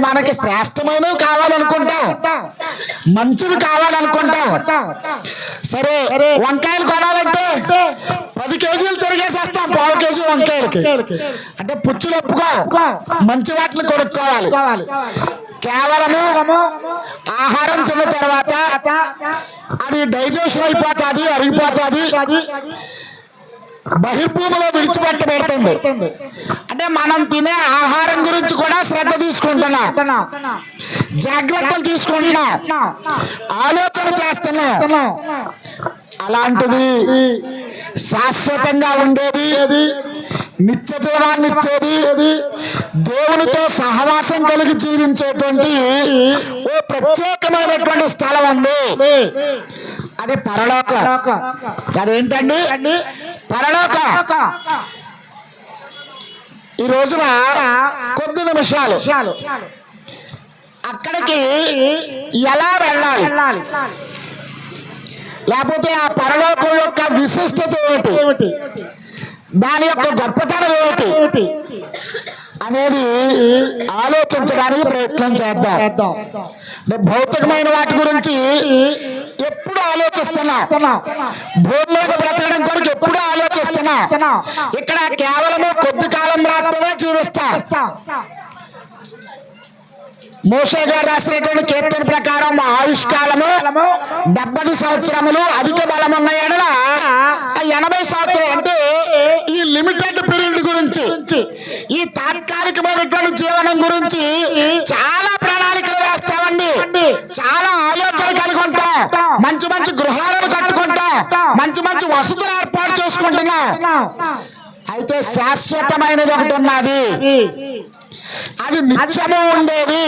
మనకి శ్రేష్టమైనవి కావాలనుకుంటాం, మంచివి కావాలనుకుంటాం. సరే వంకాయలు కొనాలంటే 10 కేజీలు తిరిగేసేస్తాం పావు కేజీ వంకాయలకి. అంటే పుచ్చులు ఒప్పుకో, మంచి వాటిని కొనుక్కోవాలి. కేవలము ఆహారం తిన్న తర్వాత అది డైజెషన్ అయిపోతుంది, అరిగిపోతుంది, బహిర్భూమిలో విడిచిపెట్టబడుతుంది. అంటే మనం తినే ఆహారం గురించి కూడా శ్రద్ధ తీసుకుంటున్నాం, జాగ్రత్తలు తీసుకుంటున్నాం, ఆలోచన చేస్తున్నాం. అలాంటిది శాశ్వతంగా ఉండేది, నిత్య జీవాన్ని ఇచ్చేది, దేవునితో సహవాసం కలిగి జీవించేటువంటి ఓ ప్రత్యేకమైనటువంటి స్థలం ఉంది. అది పరలోకం. అదేంటండి? పరలోకం. ఈ రోజున కొద్ది నిమిషాలు అక్కడికి ఎలా వెళ్ళాలి, లేకపోతే ఆ పరలోకం యొక్క విశిష్టత ఏమిటి, దాని యొక్క గొప్పతనం ఏమిటి అనేది ఆలోచించడానికి ప్రయత్నం చేద్దాం. భౌతికమైన వాటి గురించి ఎప్పుడు ఆలోచిస్తున్నా, భూమి మీద బ్రతకడం కొరకు ఎప్పుడు ఆలోచిస్తున్నా. ఇక్కడ కేవలము కొద్ది కాలం మాత్రమే జీవిస్తాం. మోషే గారు రాసినటువంటి కీర్తన ప్రకారం ఆయుష్కాలము 70 సంవత్సరములు, అధిక బలం ఉన్న ఎడల 80 సంవత్సరాలు. అంటే ఈ లిమిటెడ్ పీరియడ్ గురించి, ఈ తాత్కాలికమైనటువంటి జీవనం గురించి చాలా ప్రణాళికలు వేస్తామండి, చాలా ఆలోచన కలిగి ఉంటాం, మంచి మంచి గృహాలను కట్టుకుంటాం, మంచి మంచి వసతులు ఏర్పాటు చేసుకుంటున్నాం. అయితే శాశ్వతమైనది ఒకటి ఉన్నది, అది నిత్యము ఉండేది.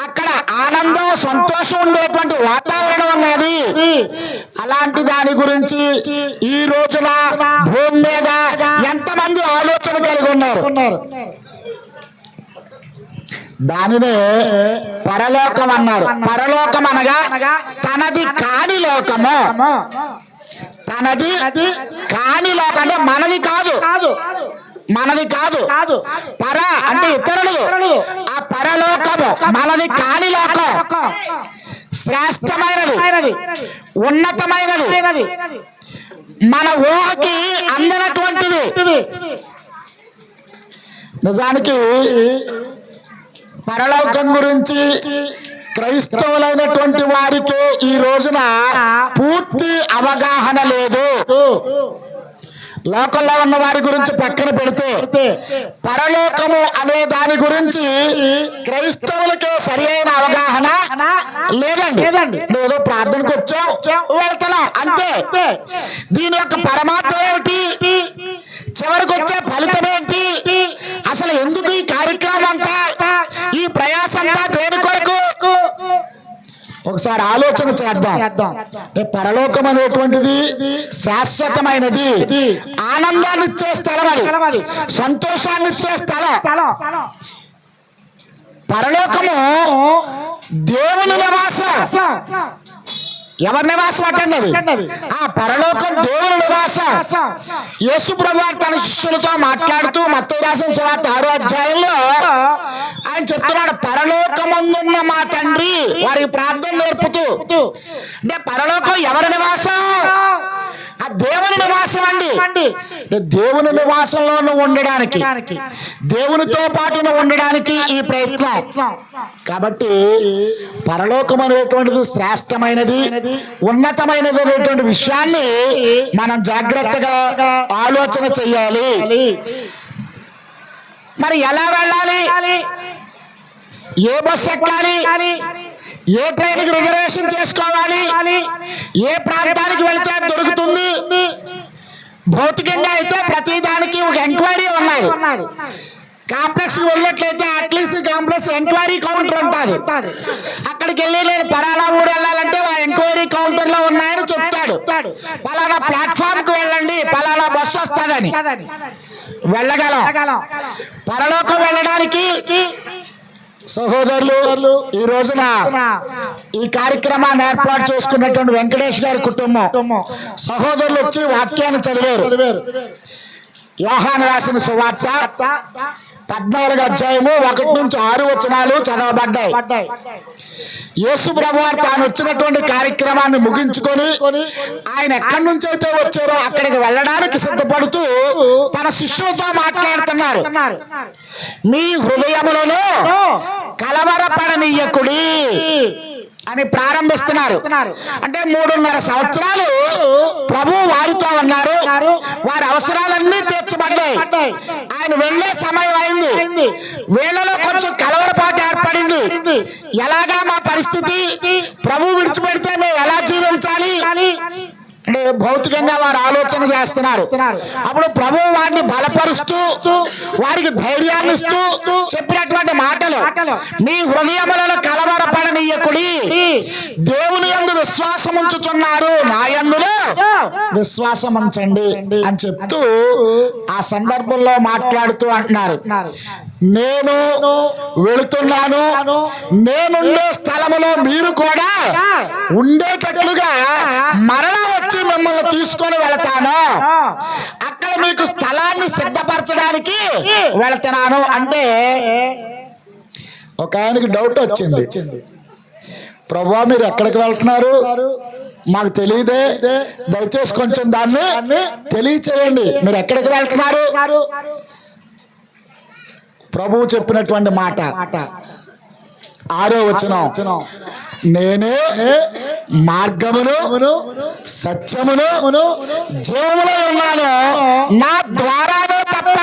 అక్కడ ఆనందం, సంతోషం ఉండేటువంటి వాతావరణం ఉన్నది. అలాంటి దాని గురించి ఈ రోజున భూమి మీద ఎంతమంది ఆలోచన కలిగి ఉన్నారు? దానినే పరలోకం అన్నారు. పరలోకం అనగా తనది కాని లోకము. తనది కాని లోకం అంటే మనది కాదు, మనది కాదు. పర అంటే ఇతరులు. ఆ పరలోకము మనది కాని లోకం, శ్రేష్టమైనది, ఉన్నతమైనది, మన ఊహకి అందనటువంటిది. నిజానికి పరలోకం గురించి క్రైస్తవులైనటువంటి వారికి ఈ రోజున పూర్తి అవగాహన లేదు. లోకంలో ఉన్న వారి గురించి పక్కన పెడితే పరలోకము అనే దాని గురించి క్రైస్తవులకే సరి అయిన అవగాహన లేదండి. ఏదో ప్రార్థనకు వచ్చాం, వెళ్తున్నాం అంతే. దీని యొక్క పరమాత్మ ఏమిటి, చివరికి వచ్చే ఫలితం ఏంటి, అసలు ఎందుకు ఈ కార్యక్రమం అంతా, ఈ ప్రయాస అంతా దేని కొరకు ఒకసారి ఆలోచన చేద్దాం. పరలోకం అనేటువంటిది శాశ్వతమైనది, ఆనందాన్ని ఇచ్చే స్థలం, అది సంతోషాన్ని ఇచ్చే స్థలం. పరలోకము దేవుని నివాసం. ఎవరి నివాసం అంటన్నది? ఆ పరలోకం దేవుని నివాసం. యేసు ప్రభువు తన శిష్యులతో మాట్లాడుతూ మత్తయి రాసిన సువార్త 6వ అధ్యాయంలో ఆయన చెప్తున్నాడు, పరలోకమందున్న మా తండ్రి, వారికి ప్రార్థన నేర్పుతూ. అంటే పరలోకం ఎవరి నివాసం? ఆ దేవుని నివాసం అండి. దేవుని నివాసంలో ఉండడానికి, దేవునితో పాటు ఉండడానికి ఈ ప్రయత్నం. కాబట్టి పరలోకం అనేటువంటిది శ్రేష్టమైనది, ఉన్నతమైనది అనేటువంటి విషయాన్ని మనం జాగ్రత్తగా ఆలోచన చెయ్యాలి. మరి ఎలా వెళ్ళాలి, ఏ బస్ ఎక్కాలి, ఏ ట్రైన్కి రిజర్వేషన్ చేసుకోవాలి, ఏ ప్రాంతానికి వెళితే దొరుకుతుంది? భౌతికంగా అయితే ప్రతి దానికి ఒక ఎంక్వైరీ ఉన్నది. కాంప్లెక్స్ వెళ్ళినట్లయితే అట్లీస్ట్ కాంప్లెక్స్ ఎంక్వైరీ కౌంటర్ ఉంటుంది. అక్కడికి వెళ్ళి నేను పలానా ఊరు వెళ్ళాలంటే ఆ ఎంక్వైరీ కౌంటర్ లో ఉన్నాయని చెప్తాడు. పలానా ప్లాట్ఫామ్ కు వెళ్ళండి, పలానా బస్సు వస్తుందని వెళ్ళగలం. పరలోకం వెళ్ళడానికి సహోదరులు, ఈ రోజున ఈ కార్యక్రమాన్ని ఏర్పాటు చేసుకున్నటువంటి వెంకటేష్ గారి కుటుంబం సహోదరులు వచ్చి వాక్యాన్ని చదివారు. యోహాను రాసిన సువార్త 14 అధ్యాయము 1 నుంచి 6 వచనాలు చదవబడ్డాయి. యేసు ప్రభువారు తాను వచ్చినటువంటి కార్యక్రమాన్ని ముగించుకొని ఆయన ఎక్కడి నుంచి అయితే వచ్చారో అక్కడికి వెళ్ళడానికి సిద్ధపడుతూ తన శిష్యులతో మాట్లాడుతున్నారు. మీ హృదయములలో కలవరపడనీయకుడి అని ప్రారంభిస్తున్నారు. అంటే 3.5 సంవత్సరాలు ప్రభు వారితో ఉన్నారు. వారి అవసరాలన్నీ తీర్చబడ్డాయి. ఆయన వెళ్ళే సమయం అయింది. వీళ్ళలో కొంచెం కలవరపాటు ఏర్పడింది. ఎలాగా మా పరిస్థితి, ప్రభు విడిచిపెడితే మేము ఎలా జీవించాలి అంటే భౌతికంగా వారు ఆలోచన చేస్తున్నారు. అప్పుడు ప్రభు వారిని బలపరుస్తూ వారికి ధైర్యాన్ని ఇస్తూ చెప్పినటువంటి మాటలు, మీ హృదయములను కలవరపడనీయకుడి, దేవుని యందు విశ్వాసం ఉంచుతున్నారు, నా యందులో విశ్వాసం ఉంచండి అని చెప్తూ ఆ సందర్భంలో మాట్లాడుతూ అంటున్నారు, నేను వెళుతున్నాను, నేనుండే స్థలములో మీరు కూడా ఉండేటట్లుగా మరలా వచ్చి మిమ్మల్ని తీసుకొని వెళతాను, అక్కడ మీకు స్థలాన్ని సిద్ధపరచడానికి వెళుతున్నాను. అంటే ఒక ఆయనకి డౌట్ వచ్చింది, ప్రభువా మీరు ఎక్కడికి వెళ్తున్నారు, మాకు తెలియదే, దయచేసి కొంచెం దాన్ని తెలియచేయండి, మీరు ఎక్కడికి వెళ్తున్నారు. ప్రభువు చెప్పినటువంటి మాట 6వ వచనం, నేనే మార్గమును సత్యమును జీవములో ఉన్నాను, నా ద్వారానే తప్ప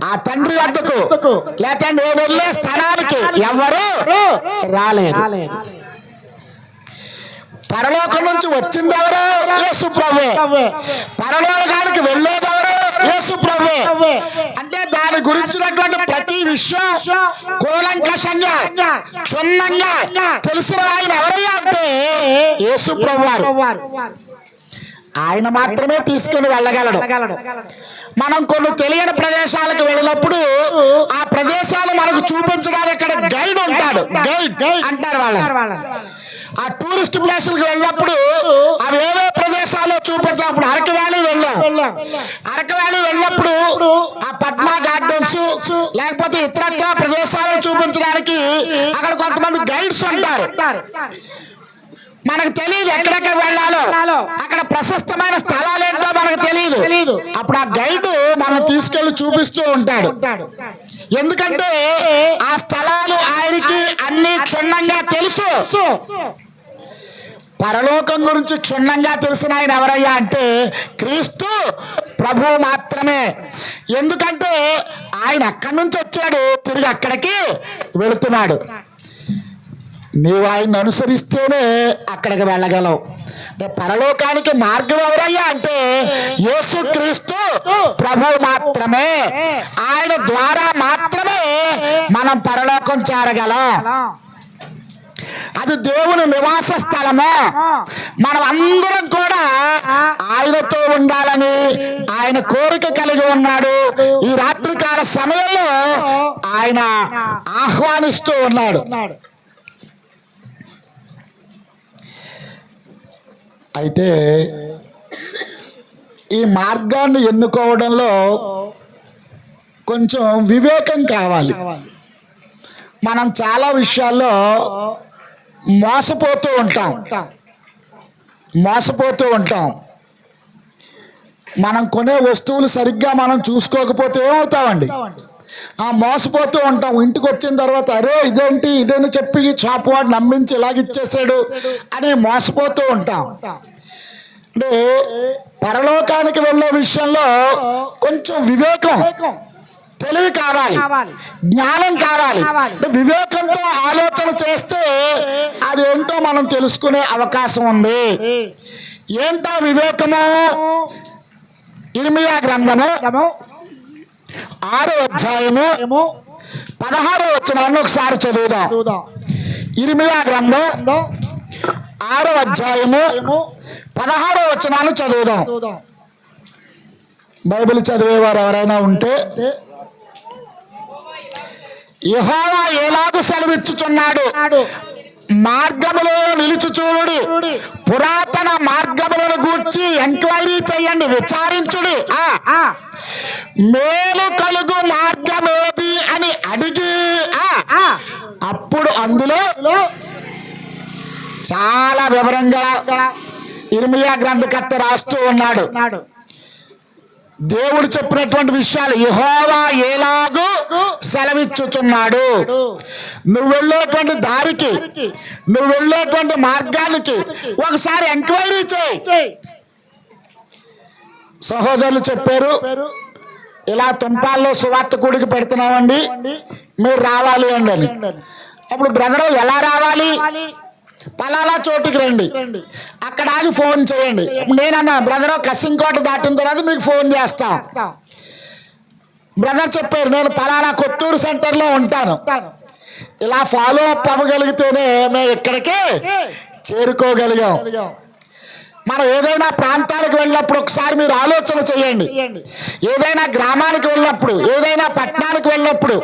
ఆ తండ్రి వద్దకు లేక నేను వెళ్ళే స్థానానికి ఎవరు రాలేదు. పరలోకం నుంచి వచ్చింది ఎవరు? యేసు ప్రభువే. పరలోకానికి వెళ్ళేదెవరు? యేసు ప్రభువే. అంటే దాని గురించినటువంటి ప్రతి విషయం కూలంకషంగా క్షుణ్ణంగా తెలిసిన ఆయన ఎవరయ్యా అంటే యేసు ప్రభువారు. ఆయన మాత్రమే తీసుకుని వెళ్ళగలడు. మనం కొన్ని తెలియని ప్రదేశాలకు వెళ్ళినప్పుడు ఆ ప్రదేశాలు మనకు చూపించడానికి ఇక్కడ గైడ్ ఉంటాడు, గైడ్ అంటారు వాళ్ళని. ఆ టూరిస్ట్ ప్లేసులకు వెళ్ళినప్పుడు అవి ఏవే ప్రదేశాలు చూపించినప్పుడు అరకు వ్యాలీ వెళ్ళాం. అరకు వ్యాలీ వెళ్ళినప్పుడు ఆ పద్మా గార్డెన్స్ లేకపోతే ఇతరత్ర ప్రదేశాలను చూపించడానికి అక్కడ కొంతమంది గైడ్స్ ఉంటారు. మనకు తెలియదు ఎక్కడెక్కడ వెళ్ళాలో, అక్కడ ప్రశస్తమైన స్థలాలు ఏంటో మనకు తెలియదు. అప్పుడు ఆ గైడ్ మనం తీసుకెళ్లి చూపిస్తూ ఉంటాడు. ఎందుకంటే ఆ స్థలాలు ఆయనకి అన్ని క్షుణ్ణంగా తెలుసు. పరలోకం గురించి క్షుణ్ణంగా తెలిసిన ఆయన ఎవరయ్యా అంటే క్రీస్తు ప్రభు మాత్రమే. ఎందుకంటే ఆయన అక్కడి నుంచి వచ్చాడు, తిరిగి అక్కడికి వెళుతున్నాడు. నీవు ఆయన్ని అనుసరిస్తేనే అక్కడికి వెళ్ళగలవు. అంటే పరలోకానికి మార్గం ఎవరయ్యా అంటే యేసు క్రీస్తు ప్రభు మాత్రమే. ఆయన ద్వారా మాత్రమే మనం పరలోకం చేరగలం. అది దేవుని నివాస స్థలము. మనం అందరం కూడా ఆయనతో ఉండాలని ఆయన కోరిక కలిగి ఉన్నాడు. ఈ రాత్రికాల సమయంలో ఆయన ఆహ్వానిస్తూ ఉన్నాడు. అయితే ఈ మార్గాన్ని ఎన్నుకోవడంలో కొంచెం వివేకం కావాలి. మనం చాలా విషయాల్లో మోసపోతూ ఉంటాం. మనం కొనే వస్తువులు సరిగ్గా మనం చూసుకోకపోతే ఏమవుతామండి? మోసపోతూ ఉంటాం. ఇంటికి వచ్చిన తర్వాత అరే ఇదేంటి చెప్పి షాప్ వాడు నమ్మించి ఇలాగిచ్చేసాడు అని మోసపోతూ ఉంటాం. అంటే పరలోకానికి వెళ్ళే విషయంలో కొంచెం వివేకం, తెలివి కావాలి, జ్ఞానం కావాలి. వివేకంతో ఆలోచన చేస్తే అదేంటో మనం తెలుసుకునే అవకాశం ఉంది. ఏంటో వివేకము? ఇర్మియా గ్రంథము 6వ అధ్యాయము 16వ వచనాన్ని ఒకసారి చదువుదాం. ఇర్మియా గ్రంథం 6వ అధ్యాయము 16వ వచనాన్ని చదువుదాం. బైబిల్ చదివేవారు ఎవరైనా ఉంటే, యెహోవా ఎలాగూ సెలవిచ్చుచున్నాడు, మార్గములో నిలుచు చూడుడి, పురాతన మార్గములను గూర్చి ఎంక్వైరీ చేయండి, విచారించుడి. మేలు కలుగు మార్గమేది అని అడిగి అప్పుడు అందులో చాలా వివరంగా ఇర్మియా గ్రంథకర్త రాస్తూ ఉన్నాడు. దేవుడు చెప్పినటువంటి విషయాలు యెహోవా ఎలాగూ సెలవిచ్చుచున్నాడు. నువ్వు వెళ్ళేటువంటి దారికి, నువ్వు వెళ్ళేటువంటి మార్గానికి ఒకసారి ఎంక్వైరీ చేయి. సహోదరులు చెప్పారు, ఇలా తుంపాల్లో సువార్త కూడికి పెడుతున్నామండి, మీరు రావాలి అండి అని. అప్పుడు బ్రదరు ఎలా రావాలి? పలానా చోటుకి రండి, అక్కడ ఆగి ఫోన్ చేయండి. నేనన్నా బ్రదరు కసింకోట దాటిన తర్వాత మీకు ఫోన్ చేస్తా. బ్రదర్ చెప్పారు, నేను పలానా కొత్తూరు సెంటర్లో ఉంటాను. ఇలా ఫాలో అప్ అవ్వగలిగితేనే మేము ఇక్కడికి చేరుకోగలిగాం. మనం ఏదైనా ప్రాంతానికి వెళ్ళినప్పుడు ఒకసారి మీరు ఆలోచన చేయండి. ఏదైనా గ్రామానికి వెళ్ళినప్పుడు, ఏదైనా పట్టణానికి వెళ్ళినప్పుడు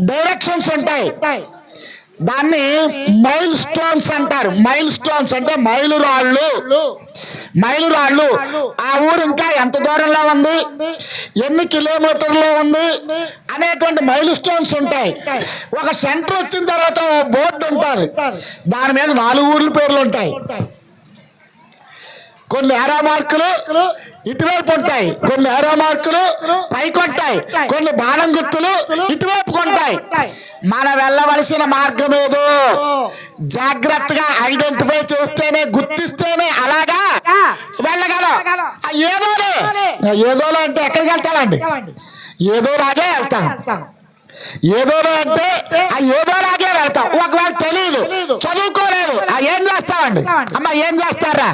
డైరెక్షన్స్ ఉంటాయి. దాన్ని మైల్ స్టోన్స్ అంటారు. మైల్ స్టోన్స్ అంటే మైలురాళ్ళు. ఆ ఊరు ఇంకా ఎంత దూరంలో ఉంది, ఎన్ని కిలోమీటర్లో ఉంది అనేటువంటి మైల్ స్టోన్స్ ఉంటాయి. ఒక సెంటర్ వచ్చిన తర్వాత బోర్డు ఉంటుంది, దాని మీద 4 ఊర్ల పేర్లు ఉంటాయి. కొన్ని ఏరో మార్కులు ఇటువైపు ఉంటాయి, కొన్ని ఏరో మార్కులు పైకి ఉంటాయి, కొన్ని బాణం గుర్తులు ఇటువైపు ఉంటాయి. మనం వెళ్ళవలసిన మార్గం ఏదో జాగ్రత్తగా ఐడెంటిఫై చేస్తేనే, గుర్తిస్తేనే అలాగా వెళ్ళగలం. ఏదోలో అంటే ఎక్కడికి వెళ్తామండి? ఏదోలాగే వెళ్తాం. ఏదోలో అంటే ఏదోలాగే వెళ్తాం. ఒకవేళ తెలియదు, చదువుకోలేదు, ఏం చేస్తామండి? అమ్మ ఏం చేస్తారా?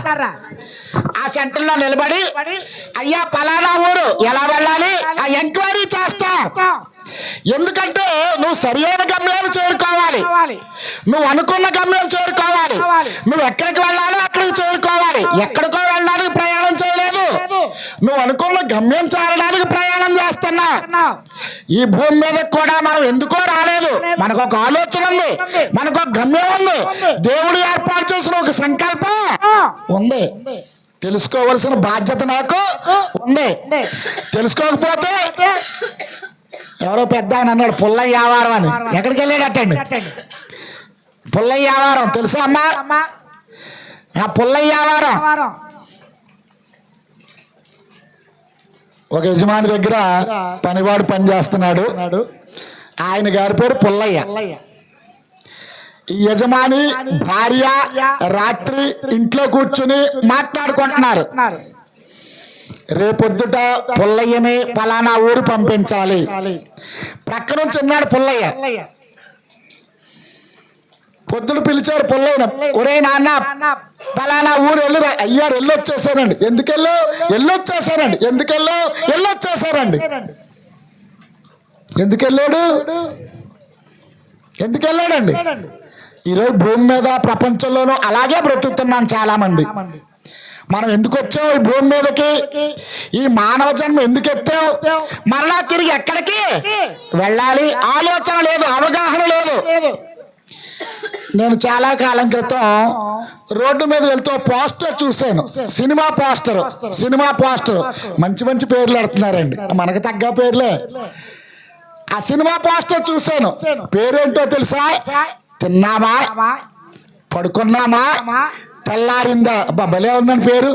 ఆ సెంటర్లో నిలబడి అయ్యా పలానా ఊరు ఎలా వెళ్ళాలి ఆ ఎంక్వైరీ చేస్తా. ఎందుకంటే నువ్వు సరియైన గమ్యాన్ని చేరుకోవాలి, నువ్వు అనుకున్న గమ్యం చేరుకోవాలి. నువ్వు ఎక్కడికి వెళ్ళాలో అక్కడికి చేరుకోవాలి. ఎక్కడికో వెళ్ళడానికి ప్రయాణం చేయలేదు, నువ్వు అనుకున్న గమ్యం చేరడానికి ప్రయాణం చేస్తున్నా. ఈ భూమి మీద కూడా మనం ఎందుకో రాలేదు, మనకు ఒక ఆలోచన ఉంది, మనకు ఒక గమ్యం ఉంది, దేవుడు ఏర్పాటు చేసిన ఒక సంకల్పం ఉంది. తెలుసుకోవలసిన బాధ్యత నాకు ఉంది. తెలుసుకోకపోతే ఎవరో పెద్ద ఆయన అన్నాడు పుల్లయ్య వ్యాపారం అని. ఎక్కడికి వెళ్ళాడటండి? పుల్లయ్య వ్యాపారం తెలుసా అమ్మా? ఆ పుల్లయ్య వ్యాపారం ఒక యజమాని దగ్గర పనివాడు పని చేస్తున్నాడు. ఆయన గారి పేరు పుల్లయ్య. ఈ యజమాని భార్య రాత్రి ఇంట్లో కూర్చుని మాట్లాడుకుంటున్నారు. రేపొద్దుట పుల్లయ్యని పలానా ఊరు పంపించాలి. ప్రక్క నుంచి ఉన్నాడు పుల్లయ్య. పొద్దున పిలిచారు పుల్లయ్యను, ఒరే నాన్న పలానా ఊరు వెళ్ళి. అయ్యారు వెళ్ళొచ్చేసారండి. ఎందుకెళ్ళో? వెళ్ళొచ్చేసారండి. ఎందుకెళ్ళో? వెళ్ళొచ్చేసారండి. ఎందుకెళ్ళాడండి? ఈరోజు భూమి మీద ప్రపంచంలోనూ అలాగే బ్రతుకుతున్నాం చాలా మంది. మనం ఎందుకు వచ్చావు ఈ భూమి మీదకి? ఈ మానవ జన్మ ఎందుకు ఎత్తావు? మరలా తిరిగి ఎక్కడికి వెళ్ళాలి? ఆలోచన లేదు, అవగాహన లేదు. నేను చాలా కాలం క్రితం రోడ్డు మీద వెళ్తూ పోస్టర్ చూశాను. సినిమా పోస్టర్ మంచి మంచి పేర్లు పెడుతున్నారండి, మనకు తగ్గ పేర్లే. ఆ సినిమా పోస్టర్ చూశాను. పేరేంటో తెలుసా? తిన్నామా, పడుకున్నామా, తెల్లారిందా. అబ్బా భలే ఉందని పేరు.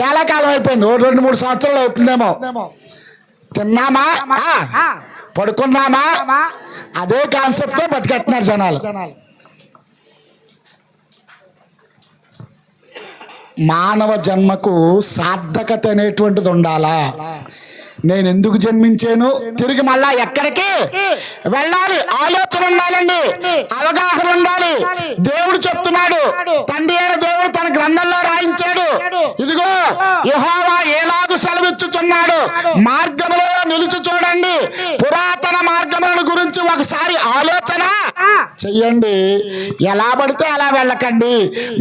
చాలా కాలం అయిపోయింది, 2-3 సంవత్సరాలు అవుతుందేమో. తిన్నామా, పడుకున్నామా, అదే కాన్సెప్ట్తో బతికెత్తున్నారు జనాలు. మానవ జన్మకు సార్థకత అనేటువంటిది ఉండాలా? నేను ఎందుకు జన్మించాను, తిరిగి మళ్ళా ఎక్కడికి వెళ్ళాలి, ఆలోచన ఉండాలండి, అవగాహన ఉండాలి. దేవుడు చెప్తున్నాడు, తండ్రి అయిన దేవుడు తన గ్రంథంలో రాయించాడు, ఇదిగో యెహోవా ఎలాగూ సెలవిచ్చుచున్నాడు, మార్గములో నిలిచి చూడండి, పురాతన మార్గముల గురించి ఒకసారి ఆలోచన చెయ్యండి, ఎలా పడితే అలా వెళ్ళకండి.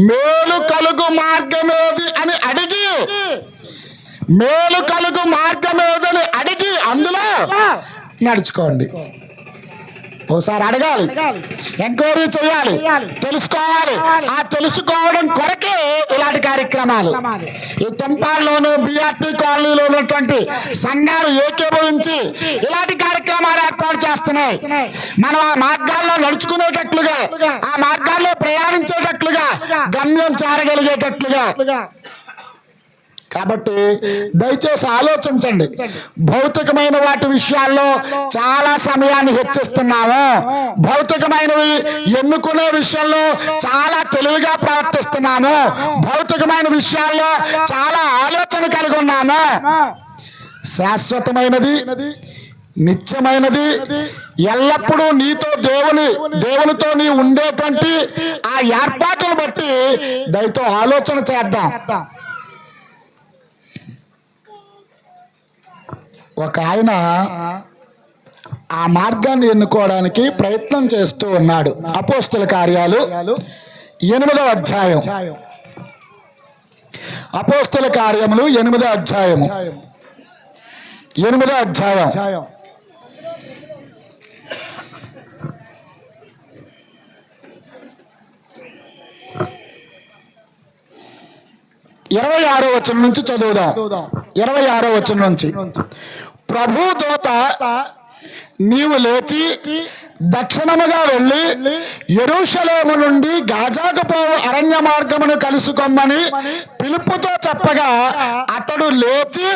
మేలు కలుగు మార్గమేది అని అడిగి, మేలు కలుగు మార్గం ఏదని అడిగి అందులో నడుచుకోండి. ఓసారి అడగాలి, ఎంక్వైరీ చేయాలి, తెలుసుకోవాలి. ఆ తెలుసుకోవడం కొరకే ఇలాంటి కార్యక్రమాలు. ఈ టెంపాల్లోను బిఆర్టీ కాలనీలో ఉన్నటువంటి సంఘాలు ఏకీభవించి ఇలాంటి కార్యక్రమాలు ఏర్పాటు చేస్తున్నాయి. మనం ఆ మార్గాల్లో నడుచుకునేటట్లుగా, ఆ మార్గాల్లో ప్రయాణించేటట్లుగా, గమ్యం చేరగలిగేటట్లుగా. కాబట్టి దయచేసి ఆలోచించండి. భౌతికమైన వాటి విషయాల్లో చాలా సమయాన్ని హెచ్చిస్తున్నాము. భౌతికమైనవి ఎన్నుకునే విషయంలో చాలా తెలివిగా ప్రవర్తిస్తున్నాము. భౌతికమైన విషయాల్లో చాలా ఆలోచన కలిగి ఉన్నాము. శాశ్వతమైనది, నిత్యమైనది, ఎల్లప్పుడూ నీతో దేవునితో నీ ఉండేటువంటి ఆ ఏర్పాటును బట్టి దయతో ఆలోచన చేద్దాం. ఒక ఆయన ఆ మార్గాన్ని ఎన్నుకోవడానికి ప్రయత్నం చేస్తూ ఉన్నాడు. అపోస్తుల కార్యాలు 8వ అధ్యాయం. అపోస్తుల కార్యములు 8వ అధ్యాయము. 8వ అధ్యాయం 26వ వచనం నుంచి చదువుదాం. 26వ వచనం నుంచి. ప్రభు దూత నీవు లేచి దక్షిణముగా వెళ్ళి యెరూషలేము నుండి గాజాకు పోవు అరణ్య మార్గమును కలుసుకొమ్మని పిలుపుతో చెప్పగా అతడు లేచి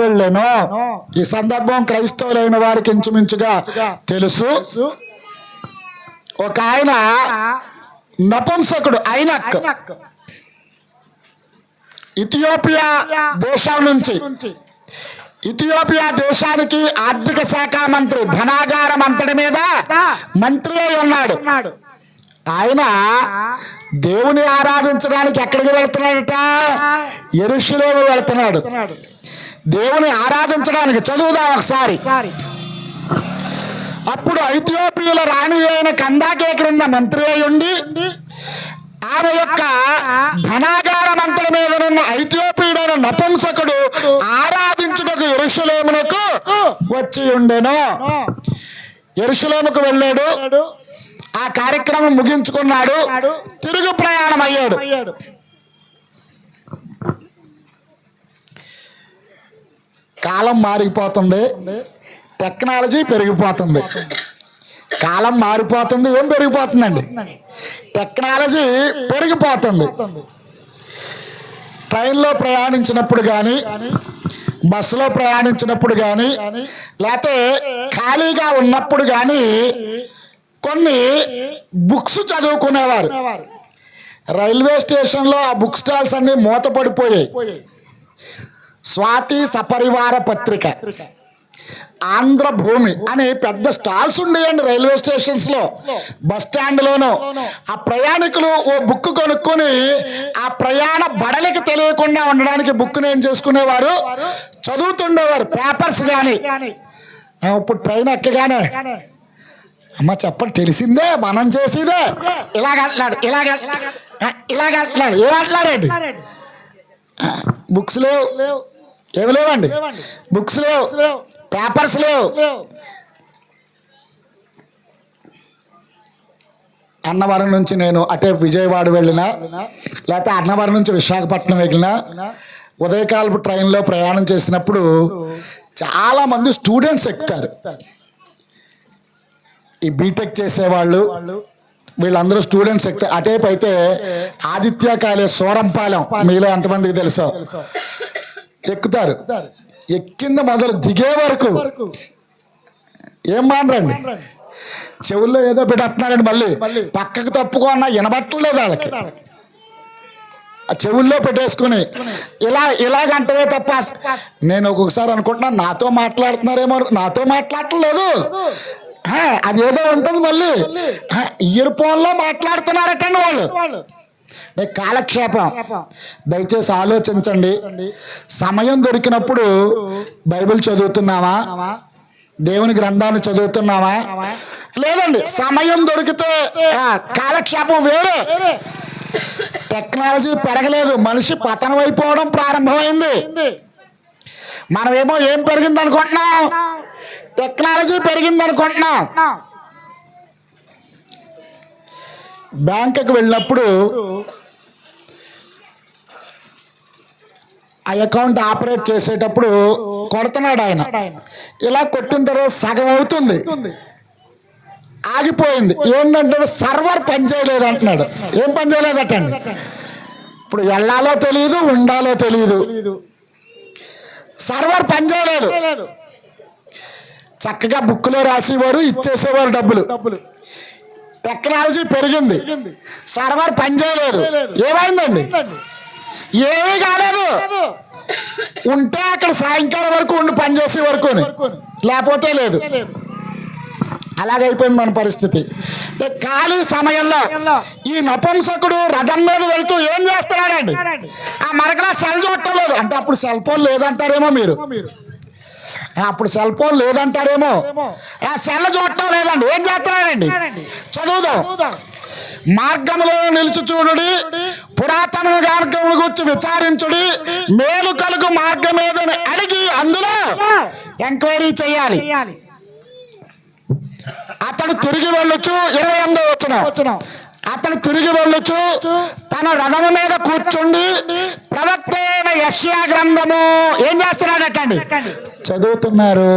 వెళ్ళెను. ఈ సందర్భం క్రైస్తవులైన వారికి ఇంచుమించుగా తెలుసు. ఒక ఆయన నపుంసకుడు ఐనక్ ఇథియోపియా దేశం నుంచి, ఇథియోపియా దేశానికి ఆర్థిక శాఖ మంత్రి, ధనాగారం అంతటి మీద మంత్రి అయి ఉన్నాడు. ఆయన దేవుని ఆరాధించడానికి ఎక్కడికి వెళ్తున్నాడట? యెరూషలేము వెళ్తున్నాడు దేవుని ఆరాధించడానికి. చదువుదాం ఒకసారి. అప్పుడు ఐథియోపియాల రాణి అయిన కందాకే క్రింద మంత్రి అయి ఉండి ఆమె యొక్క ధనాగారమంతటి మీద ఉన్న ఐథియోపియుడైన నపుంసకుడు ఆరాధించుటకు యెరూషలేమునకు వచ్చి ఉండెను. యెరూషలేముకు వెళ్ళాడు. ఆ కార్యక్రమం ముగించుకున్నాడు. తిరుగు ప్రయాణం అయ్యాడు. కాలం మారిపోతుంది, టెక్నాలజీ పెరిగిపోతుంది. కాలం మారిపోతుంది, ఏం పెరిగిపోతుందండి? టెక్నాలజీ పెరిగిపోతుంది. ట్రైన్లో ప్రయాణించినప్పుడు కానీ, బస్సులో ప్రయాణించినప్పుడు కానీ, లేకపోతే ఖాళీగా ఉన్నప్పుడు కానీ కొన్ని బుక్స్ చదువుకునేవారు. రైల్వే స్టేషన్లో ఆ బుక్ స్టాల్స్ అన్నీ మూతపడిపోయాయి. స్వాతి సపరివార పత్రిక, ఆంధ్రభూమి అని పెద్ద స్టాల్స్ ఉండేయండి రైల్వే స్టేషన్స్ లో, బస్ స్టాండ్ లోను. ఆ ప్రయాణికులు ఓ బుక్ కొనుక్కొని ఆ ప్రయాణ బడలికి తెలియకుండా ఉండడానికి బుక్ని ఏం చేసుకునేవారు? చదువుతుండేవారు, పేపర్స్ కానీ. ఇప్పుడు ట్రైన్ ఎక్కగానే అమ్మ చెప్పండి, తెలిసిందే, మనం చేసేదే, ఇలాగంటున్నాడు, ఇలాగంటున్నాడు, ఏమంటున్నారండి? బుక్స్ లేవు, ఏమి లేవండి, బుక్స్ లేవు, పేపర్స్ లేవు. అన్నవరం నుంచి నేను అటే విజయవాడ వెళ్ళినా, లేకపోతే అన్నవరం నుంచి విశాఖపట్నం వెళ్ళినా, ఉదయకాలపు ట్రైన్లో ప్రయాణం చేసినప్పుడు చాలామంది స్టూడెంట్స్ ఎక్కుతారు. ఈ బీటెక్ చేసేవాళ్ళు వీళ్ళందరూ స్టూడెంట్స్ ఎక్కుతారు. అటేపు అయితే ఆదిత్య కాలేజ్ సూరంపాలెం, మీలో ఎంతమందికి తెలుసో, ఎక్కుతారు. ఎక్కింద మొదలు దిగే వరకు ఏం మానరండి, చెవుల్లో ఏదో పెట్టేస్తున్నారండి. మళ్ళీ పక్కకు తప్పుకున్నా వినబట్టలేదు వాళ్ళకి. ఆ చెవుల్లో పెట్టేసుకుని ఇలాగంటవే తప్ప. నేను ఒక్కొక్కసారి అనుకుంటున్నాను నాతో మాట్లాడుతున్నారేమో, నాతో మాట్లాడలేదు, అదేదో ఉంటుంది. మళ్ళీ ఇయర్ ఫోన్లో మాట్లాడుతున్నారటండి వాళ్ళు. కాలక్షేపం. దయచేసి ఆలోచించండి. సమయం దొరికినప్పుడు బైబిల్ చదువుతున్నావా? దేవుని గ్రంథాన్ని చదువుతున్నావా? లేదండి. సమయం దొరికితే కాలక్షేపం వేరే. టెక్నాలజీ పెరగలేదు, మనిషి పతనం అయిపోవడం ప్రారంభమైంది. మనమేమో ఏం పెరిగింది అనుకుంటున్నాం? టెక్నాలజీ పెరిగింది అనుకుంటున్నాం. బ్యాంకుకి వెళ్ళినప్పుడు ఆ అకౌంట్ ఆపరేట్ చేసేటప్పుడు కొడుతున్నాడు ఆయన. ఇలా కొట్టిన తర్వాత సగం అవుతుంది, ఆగిపోయింది. ఏంటంటే సర్వర్ పని చేయలేదు అంటున్నాడు. ఏం పని చేయలేదటండి. ఇప్పుడు వెళ్ళాలో తెలియదు, ఉండాలో తెలియదు. సర్వర్ పని చేయలేదు. చక్కగా బుక్లో రాసేవారు, ఇచ్చేసేవారు డబ్బులు. టెక్నాలజీ పెరిగింది, సర్వర్ పని చేయలేదు. ఏమైందండి? ఏమీ కాలేదు. ఉంటే అక్కడ సాయంకాలం వరకు ఉండి పనిచేసే వరకు, లేకపోతే లేదు. అలాగైపోయింది మన పరిస్థితి. ఖాళీ సమయంలో ఈ నపుంసకుడు రథం మీద వెళ్తూ ఏం చేస్తున్నాడండి? ఆ మరకలా సెల్ చూడటం లేదు. అంటే అప్పుడు సెల్ ఫోన్ లేదంటారేమో మీరు, అప్పుడు సెల్ ఫోన్ లేదంటారేమో. ఆ సెల్ చూడటం లేదండి. ఏం చేస్తున్నాడండి? చదువుదాం. మార్గంలో నిలిచి చూడుడి, పురాతన మార్గముల గురించి విచారించుడి, మేలు కలుగు మార్గం ఏదని అడిగి అందులో ఎంక్వైరీ చేయాలి. అతడు తిరిగి వెళ్ళొచ్చు. 28వ వచనం. అతను తిరిగి వెళ్ళొచ్చు, తన రథము మీద కూర్చుండి ప్రవక్త అయిన యెషయా గ్రంథము ఏం చేస్తున్నాడటండి? చదువుతున్నారు.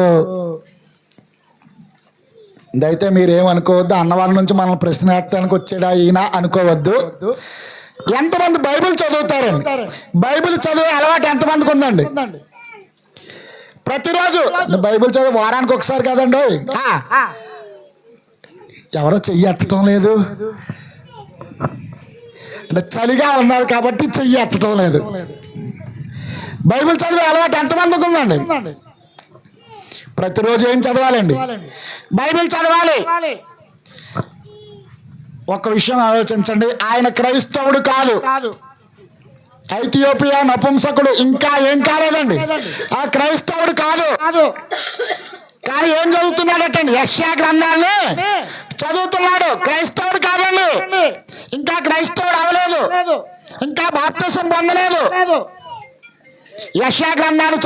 అయితే మీరేమనుకోవద్దు, అన్నవాళ్ళ నుంచి మనం ప్రశ్నార్థానికి వచ్చాడా ఈయన అనుకోవద్దు. ఎంతమంది బైబిల్ చదువుతారండి? బైబిల్ చదివే అలవాటు ఎంతమందికి ఉందండి? ప్రతిరోజు బైబిల్ చదివి వారానికి ఒకసారి కదండి. ఎవరో చెయ్యి ఎత్తటం లేదు అంటే చలిగా ఉన్నది కాబట్టి చెయ్యి ఎత్తటం లేదు. బైబిల్ చదివే అలవాటు ఎంతమందికి ఉందండి? ప్రతిరోజు ఏం చదవాలండి? బైబిల్ చదవాలి. ఒక విషయం ఆలోచించండి, ఆయన క్రైస్తవుడు కాదు, ఐథియోపియా నపుంసకుడు. ఇంకా ఏం కాలేదండి, ఆ క్రైస్తవుడు కాదు. కానీ ఏం చదువుతున్నాడటండి? యెషయా గ్రంథాన్ని చదువుతున్నాడు. క్రైస్తవుడు కాదండి, ఇంకా క్రైస్తవుడు అవ్వలేదు, ఇంకా బాప్తిసం పొందలేదు. యెషయా గ్రంథాన్ని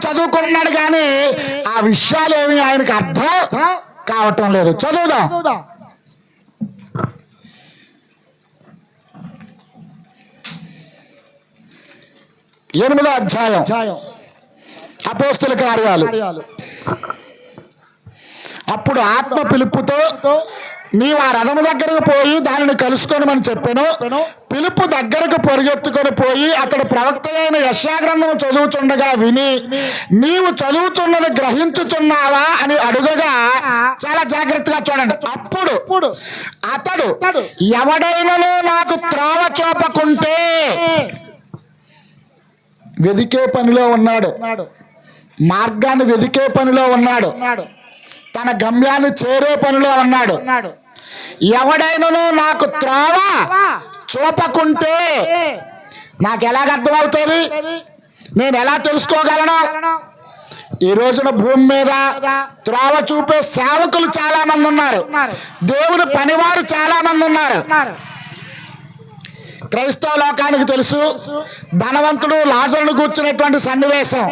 చదువుకుంటున్నాడు కానీ ఆ విషయాలు ఏమి ఆయనకు అర్థం కావటం లేదు. చదువుదాం. 8వ అధ్యాయం అపోస్తుల కార్యాలు. అప్పుడు ఆత్మ పిలుపుతో నీవు ఆ రథము దగ్గరకు పోయి దానిని కలుసుకొనమని చెప్పాను. పిలుపు దగ్గరకు పరిగెత్తుకొని పోయి అతడు ప్రవక్త అయిన యెషయా గ్రంథము చదువుతుండగా విని, నీవు చదువుతున్నది గ్రహించుచున్నావా అని అడుగగా, చాలా జాగ్రత్తగా చూడండి. అప్పుడు అతడు ఎవడైనను నాకు త్రోవ చూపకుంటే, వెదికే పనిలో ఉన్నాడు, మార్గాన్ని వెదికే పనిలో ఉన్నాడు, తన గమ్యాన్ని చేరే పనిలో ఉన్నాడు. ఎవడైనను నాకు త్రోవ చూపకుంటే నాకు ఎలాగ అర్థమవుతుంది? నేను ఎలా తెలుసుకోగలను? ఈ రోజున భూమి మీద త్రోవ చూపే సేవకులు చాలా మంది ఉన్నారు, దేవుని పనివారు చాలా మంది ఉన్నారు. క్రైస్తవ లోకానికి తెలుసు, ధనవంతుడు లాజరును కూర్చున్నటువంటి సన్నివేశం.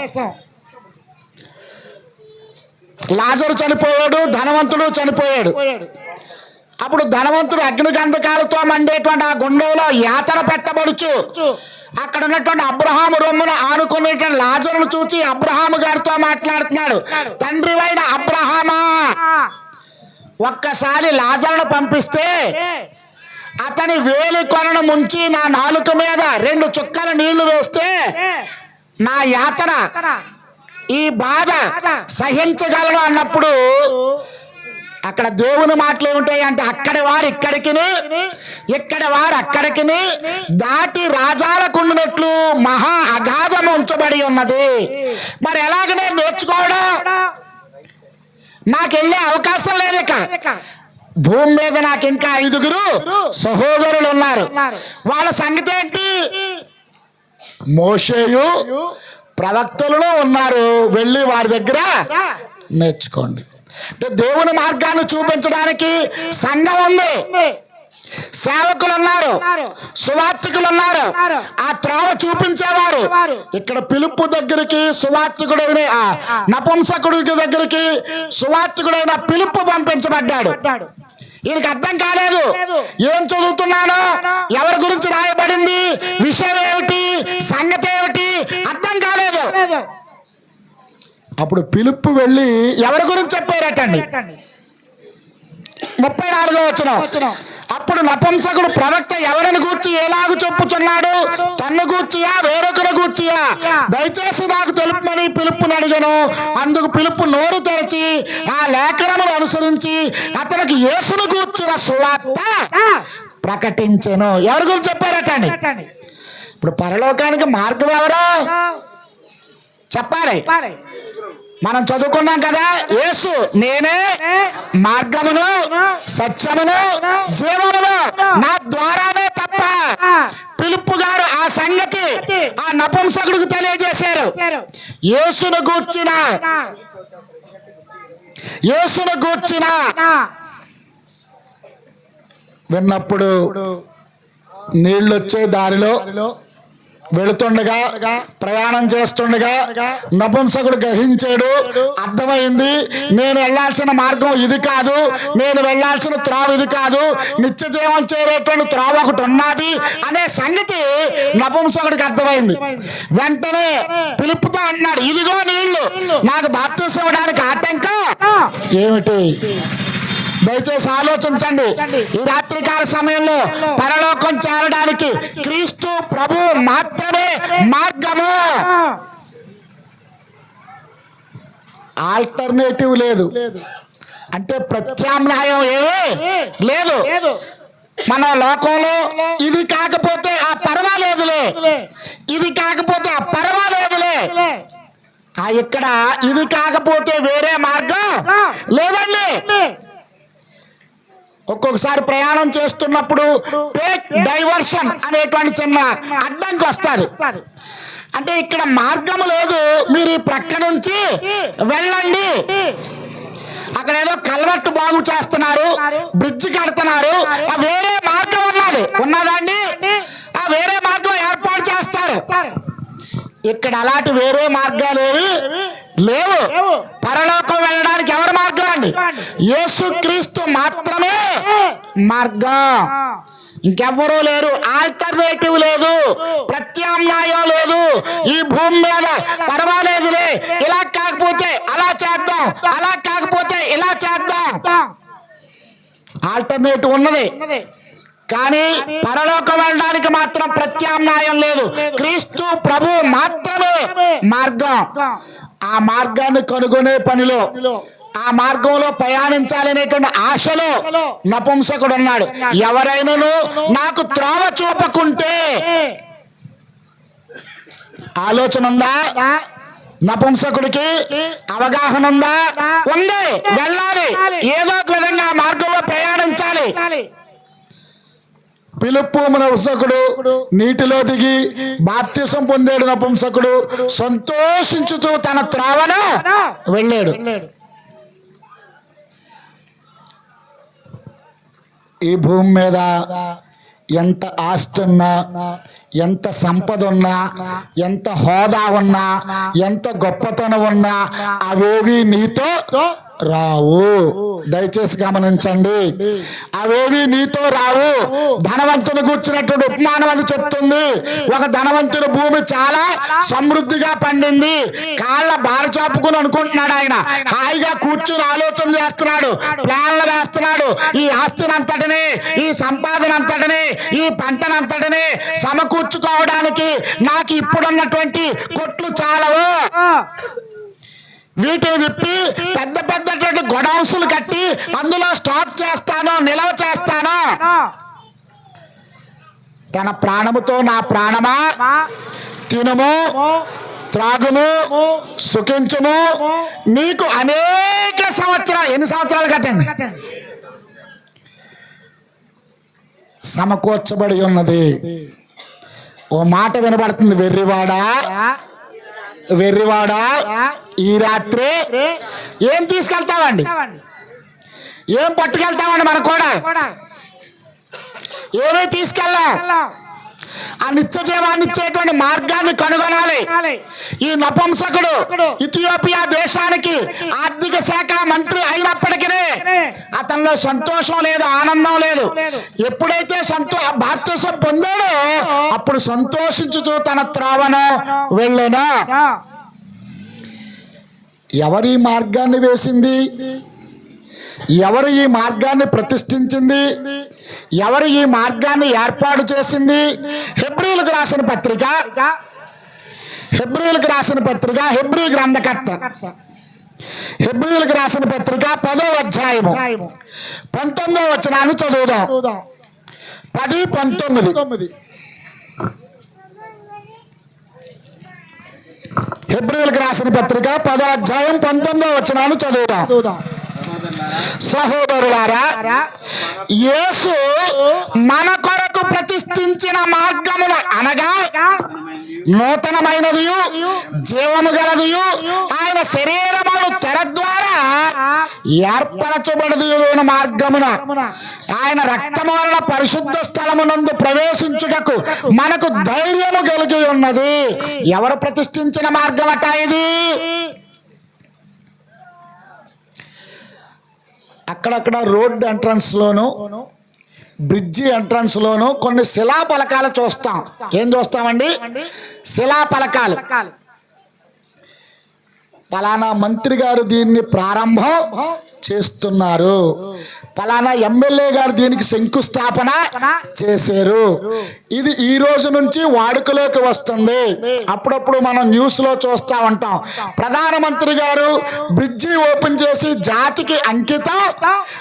లాజరు చనిపోయాడు, ధనవంతుడు చనిపోయాడు. అప్పుడు ధనవంతుడు అగ్ని గంధకాలతో మండేటువంటి ఆ గుండంలో యాతన పెట్టబడుచు అక్కడ ఉన్నటువంటి అబ్రహాము రొమ్మును ఆనుకునేటువంటి లాజరును చూసి అబ్రహాము గారితో మాట్లాడుతున్నాడు. తండ్రివైన అబ్రహామా, ఒక్కసారి లాజరును పంపిస్తే అతని వేలి కొనను ముంచి నా నాలుక మీద 2 చుక్కల నీళ్లు వేస్తే నా యాతన, ఈ బాధ సహించగలను అన్నప్పుడు అక్కడ దేవుని మాటలు ఏముంటాయి అంటే, అక్కడి వారు ఇక్కడికి, ఇక్కడి వారు అక్కడికి దాటి రాజాలకుండినట్లు మహా అగాధం ఉంచబడి ఉన్నది. మరి ఎలాగ నేను నేర్చుకోవడం? నాకు వెళ్ళే అవకాశం లేదు. ఇక భూమి మీద నాకు ఇంకా 5గురు సహోదరులు ఉన్నారు. వాళ్ళ సంగతి ఏంటి? మోషేయు ప్రవక్తలలో ఉన్నారు, వెళ్ళి వారి దగ్గర నేర్చుకోండి. అంటే దేవుని మార్గాన్ని చూపించడానికి సంఘం ఉంది, సేవకులు ఉన్నారు, సువార్తికులు ఉన్నారు, ఆ త్రోవ చూపించేవారు. ఇక్కడ పిలుపు దగ్గరికి సువార్తికుడైన నపుంసకుడి దగ్గరికి సువార్తికుడైన పిలుపు పంపించబడ్డాడు. ఈయనకి అర్థం కాలేదు. ఏం చదువుతున్నాను, ఎవరి గురించి రాయబడింది, విషయం ఏమిటి, సంగతి ఏమిటి అర్థం కాలేదు. అప్పుడు పిలుపు వెళ్ళి ఎవరి గురించి చెప్పారటండి. 34వ వచనం. అప్పుడు నపుంసకుడు ప్రవక్త ఎవరిని గూర్చి ఎలాగూ చెప్పుచున్నాడు, తన్ను గూర్చియా వేరొకరు గూర్చియా, దయచేసి నాకు తెలుపమని పిలుపుని అడిగాను. అందుకు పిలుపు నోరు తెరచి ఆ లేఖనమును అనుసరించి అతనికి యేసును గూర్చిన సువార్త ప్రకటించెను. ఎవరి గురించి చెప్పారటండి. ఇప్పుడు పరలోకానికి మార్గం ఎవరు చెప్పాలి. మనం చదువుకున్నాం కదా, యేసు నేనే మార్గమును సత్యమును జీవమును, నా ద్వారానే తప్ప. పిలుపు గారు ఆ సంగతి ఆ నపుంసకుడికి తెలియజేశారు. యేసును గూర్చిన విన్నప్పుడు నీళ్ళొచ్చే దారిలో వెళుతుండగా, ప్రయాణం చేస్తుండగా నపుంసకుడు గ్రహించాడు. అర్థమైంది, నేను వెళ్ళాల్సిన మార్గం ఇది కాదు, నేను వెళ్ళాల్సిన త్రోవ ఇది కాదు, నిత్య జీవం చేరేటువంటి త్రోవ ఒకటి ఉన్నది అనే సంగతి నపుంసకుడికి అర్థమైంది. వెంటనే పిలుపుతో అన్నాడు, ఇదిగో నీళ్లు, నాకు బాప్తిసం ఇవ్వడానికి ఆటంకం ఏమిటి? దయచేసి ఆలోచించండి. ఈ రాత్రికాల సమయంలో పరలోకం చేరడానికి క్రీస్తు ప్రభు మాత్రమే మార్గము. ఆల్టర్నేటివ్ లేదు, అంటే ప్రత్యామ్నాయం ఏమీ లేదు. మన లోకంలో ఇది కాకపోతే ఆ పర్వాలేదులే, ఇది కాకపోతే ఆ పర్వాలేదులే, ఇక్కడ ఇది కాకపోతే వేరే మార్గం లేదండి. ఒక్కొక్కసారి ప్రయాణం చేస్తున్నప్పుడు టేక్ డైవర్షన్ అనేటువంటి చిన్న అడ్డంకి వస్తుంది. అంటే ఇక్కడ మార్గం లేదు, మీరు ఈ ప్రక్క నుంచి వెళ్ళండి. అక్కడ ఏదో కల్వర్ట్ బాగు చేస్తున్నారు, బ్రిడ్జ్ కడుతున్నారు, ఆ వేరే మార్గం ఉన్నదండి, ఆ వేరే మార్గం ఏర్పాటు చేస్తారు. ఇక్కడ అలాంటి వేరే మార్గాలు ఏవి లేవు. పరలోకం వెళ్ళడానికి ఎవరి మార్గం అండి? యేసుక్రీస్తు మాత్రమే మార్గం, ఇంకెవ్వరూ లేరు. ఆల్టర్నేటివ్ లేదు, ప్రత్యామ్నాయం లేదు. ఈ భూమి మీద పర్వాలేదులే, ఇలా కాకపోతే అలా చేద్దాం, అలా కాకపోతే ఇలా చేద్దాం, ఆల్టర్నేటివ్ ఉన్నది. కానీ పరలోకం వెళ్ళడానికి మాత్రం ప్రత్యామ్నాయం లేదు. క్రీస్తు ప్రభు మాత్రమే మార్గం. ఆ మార్గాన్ని కనుగొనే పనిలో, ఆ మార్గంలో ప్రయాణించాలనేటువంటి ఆశలో నపుంసకుడు ఉన్నాడు. ఎవరైనాను నాకు త్రోవ చూపకుంటే, ఆలోచన ఉందా నపుంసకుడికి? అవగాహన ఉందా? ఉంది. వెళ్ళాలి, ఏదో ఒక విధంగా ఆ మార్గంలో ప్రయాణించాలి. పిలుపు నపుంసకుడు నీటిలో దిగి బాప్తిసం పొందాడు. నపుంసకుడు సంతోషించుతూ తన త్రోవన వెళ్ళాడు. ఈ భూమి మీద ఎంత ఆస్తి ఉన్నా, ఎంత సంపద ఉన్నా, ఎంత హోదా ఉన్నా, ఎంత గొప్పతనం ఉన్నా అవేవి నీతో రావు. దయచేసి గమనించండి, అవేవి నీతో రావు. ధనవంతుని కూర్చున్నటువంటి ఉపమానం అది చెప్తుంది. ఒక ధనవంతుని భూమి చాలా సమృద్ధిగా పండింది. కాళ్ళ బార చాపుకుని అనుకుంటున్నాడు ఆయన, హాయిగా కూర్చుని ఆలోచన చేస్తున్నాడు, ప్లాన్లు వేస్తున్నాడు. ఈ ఆస్తినంతటిని, ఈ సంపాదన అంతటిని, ఈ పంటనంతటిని సమకూర్చుకోవడానికి నాకు ఇప్పుడున్నటువంటి కొట్లు చాలవు. వీటిని విప్పి పెద్ద పెద్ద గొడౌన్సులు కట్టి అందులో స్టాక్ చేస్తాను, నిల్వ చేస్తాను. తన ప్రాణముతో, నా ప్రాణమా తినుము, త్రాగుము, సుఖించుము, నీకు అనేక సంవత్సరాలు, ఎన్ని సంవత్సరాలు కట్టండి, సమకూర్చబడి ఉన్నది. ఓ మాట వినబడుతుంది, వెర్రివాడా వెర్రివాడా, ఈ రాత్రి ఏం తీసుకెళ్తావండి, ఏం పట్టుకెళ్తామండి? మనం కూడా ఏమీ తీసుకెళ్ళాం. ఆ నిత్య జీవాన్ని ఇచ్చేటువంటి మార్గాన్ని కనుగొనాలి. ఈ నపుంసకుడు ఇథియోపియా దేశానికి ఆర్థిక శాఖ మంత్రి అయినప్పటికీ అతనిలో సంతోషం లేదు, ఆనందం లేదు. ఎప్పుడైతే బాప్తిసం పొందాడో అప్పుడు సంతోషించుతూ తన త్రోవను వెళ్ళెను. ఎవరి మార్గాన్ని వేసింది? ఎవరు ఈ మార్గాన్ని ప్రతిష్ఠించింది? ఎవరు ఈ మార్గాన్ని ఏర్పాటు చేసింది? హెబ్రీయులకు రాసిన పత్రిక హెబ్రీ గ్రంథకర్త హెబ్రీయులకు రాసిన పత్రిక 10వ అధ్యాయము 19వ వచనాన్ని చదువుదాం. 10-19 హెబ్రీయులకు రాసిన పత్రిక 10వ అధ్యాయం 19వ వచనాన్ని చదువుదాం. సహోదరులారా, యేసు మన కొరకు ప్రతిష్ఠించిన మార్గములు అనగా నూతనమైనది, జీవము గలది, ఆయన శరీరమును తెర ద్వారా ఏర్పరచబడదు మార్గమున ఆయన రక్తము వలన పరిశుద్ధ స్థలమునందు ప్రవేశించుటకు మనకు ధైర్యము కలిగి ఉన్నది. ఎవరు ప్రతిష్ఠించిన మార్గం అట ఇది? అక్కడక్కడ రోడ్ ఎంట్రన్స్ లోను, బ్రిడ్జి ఎంట్రన్స్ లోను కొన్ని శిలా పలకాలు చూస్తాం. ఏం చూస్తామండి? శిలా పలకాలు. పలానా మంత్రి గారు దీన్ని ప్రారంభం చేస్తున్నారు, పలానా ఎమ్మెల్యే గారు దీనికి శంకుస్థాపన చేశారు. ఇది ఈ రోజు నుంచి వాడుకలోకి వస్తుంది. అప్పుడప్పుడు మనం న్యూస్ లో చూస్తూ ఉంటాం, ప్రధానమంత్రి గారు బ్రిడ్జి ఓపెన్ చేసి జాతికి అంకితం.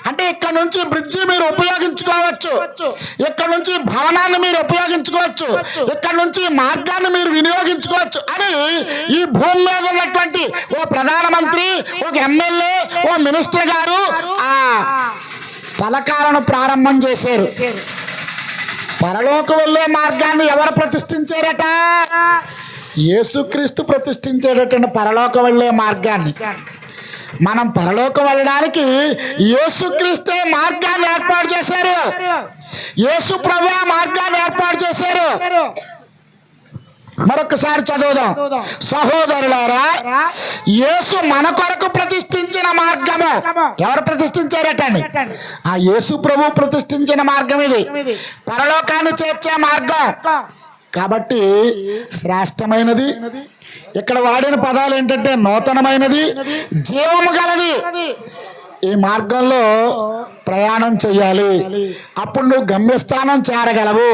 అంటే ఇక్కడ నుంచి బ్రిడ్జి మీరు ఉపయోగించుకోవచ్చు, ఇక్కడ నుంచి భవనాన్ని మీరు ఉపయోగించుకోవచ్చు, ఇక్కడ నుంచి మార్గాన్ని మీరు వినియోగించుకోవచ్చు అని ఈ భూమి మీద ఉన్నటువంటి ఓ ప్రధానమంత్రి, ఒక ఎమ్మెల్యే, ఓ మినిస్టర్ గారు ఆ పలకాలను ప్రారంభం చేశారు. పరలోకం వెళ్ళే మార్గాన్ని ఎవరు ప్రతిష్ఠించారట? యేసుక్రీస్తు ప్రతిష్ఠించాడట పరలోకం వెళ్ళే మార్గాన్ని. మనం పరలోకం వెళ్ళడానికి యేసుక్రీస్తే మార్గాన్ని ఏర్పాటు చేశారు. యేసు ప్రభువే మార్గాన్ని ఏర్పాటు చేశారు. మరొకసారి చదువుదాం. సహోదరులారా, యేసు మన కొరకు ప్రతిష్ఠించిన మార్గము. ఎవరు ప్రతిష్ఠించారటండి? ఆ యేసు ప్రభు ప్రతిష్ఠించిన మార్గం ఇది, పరలోకాన్ని చేర్చే మార్గం. కాబట్టి శ్రేష్టమైనది. ఇక్కడ వాడిన పదాలు ఏంటంటే నూతనమైనది, జీవము గలది. ఈ మార్గంలో ప్రయాణం చెయ్యాలి, అప్పుడు నువ్వు గమ్యస్థానం చేరగలవు.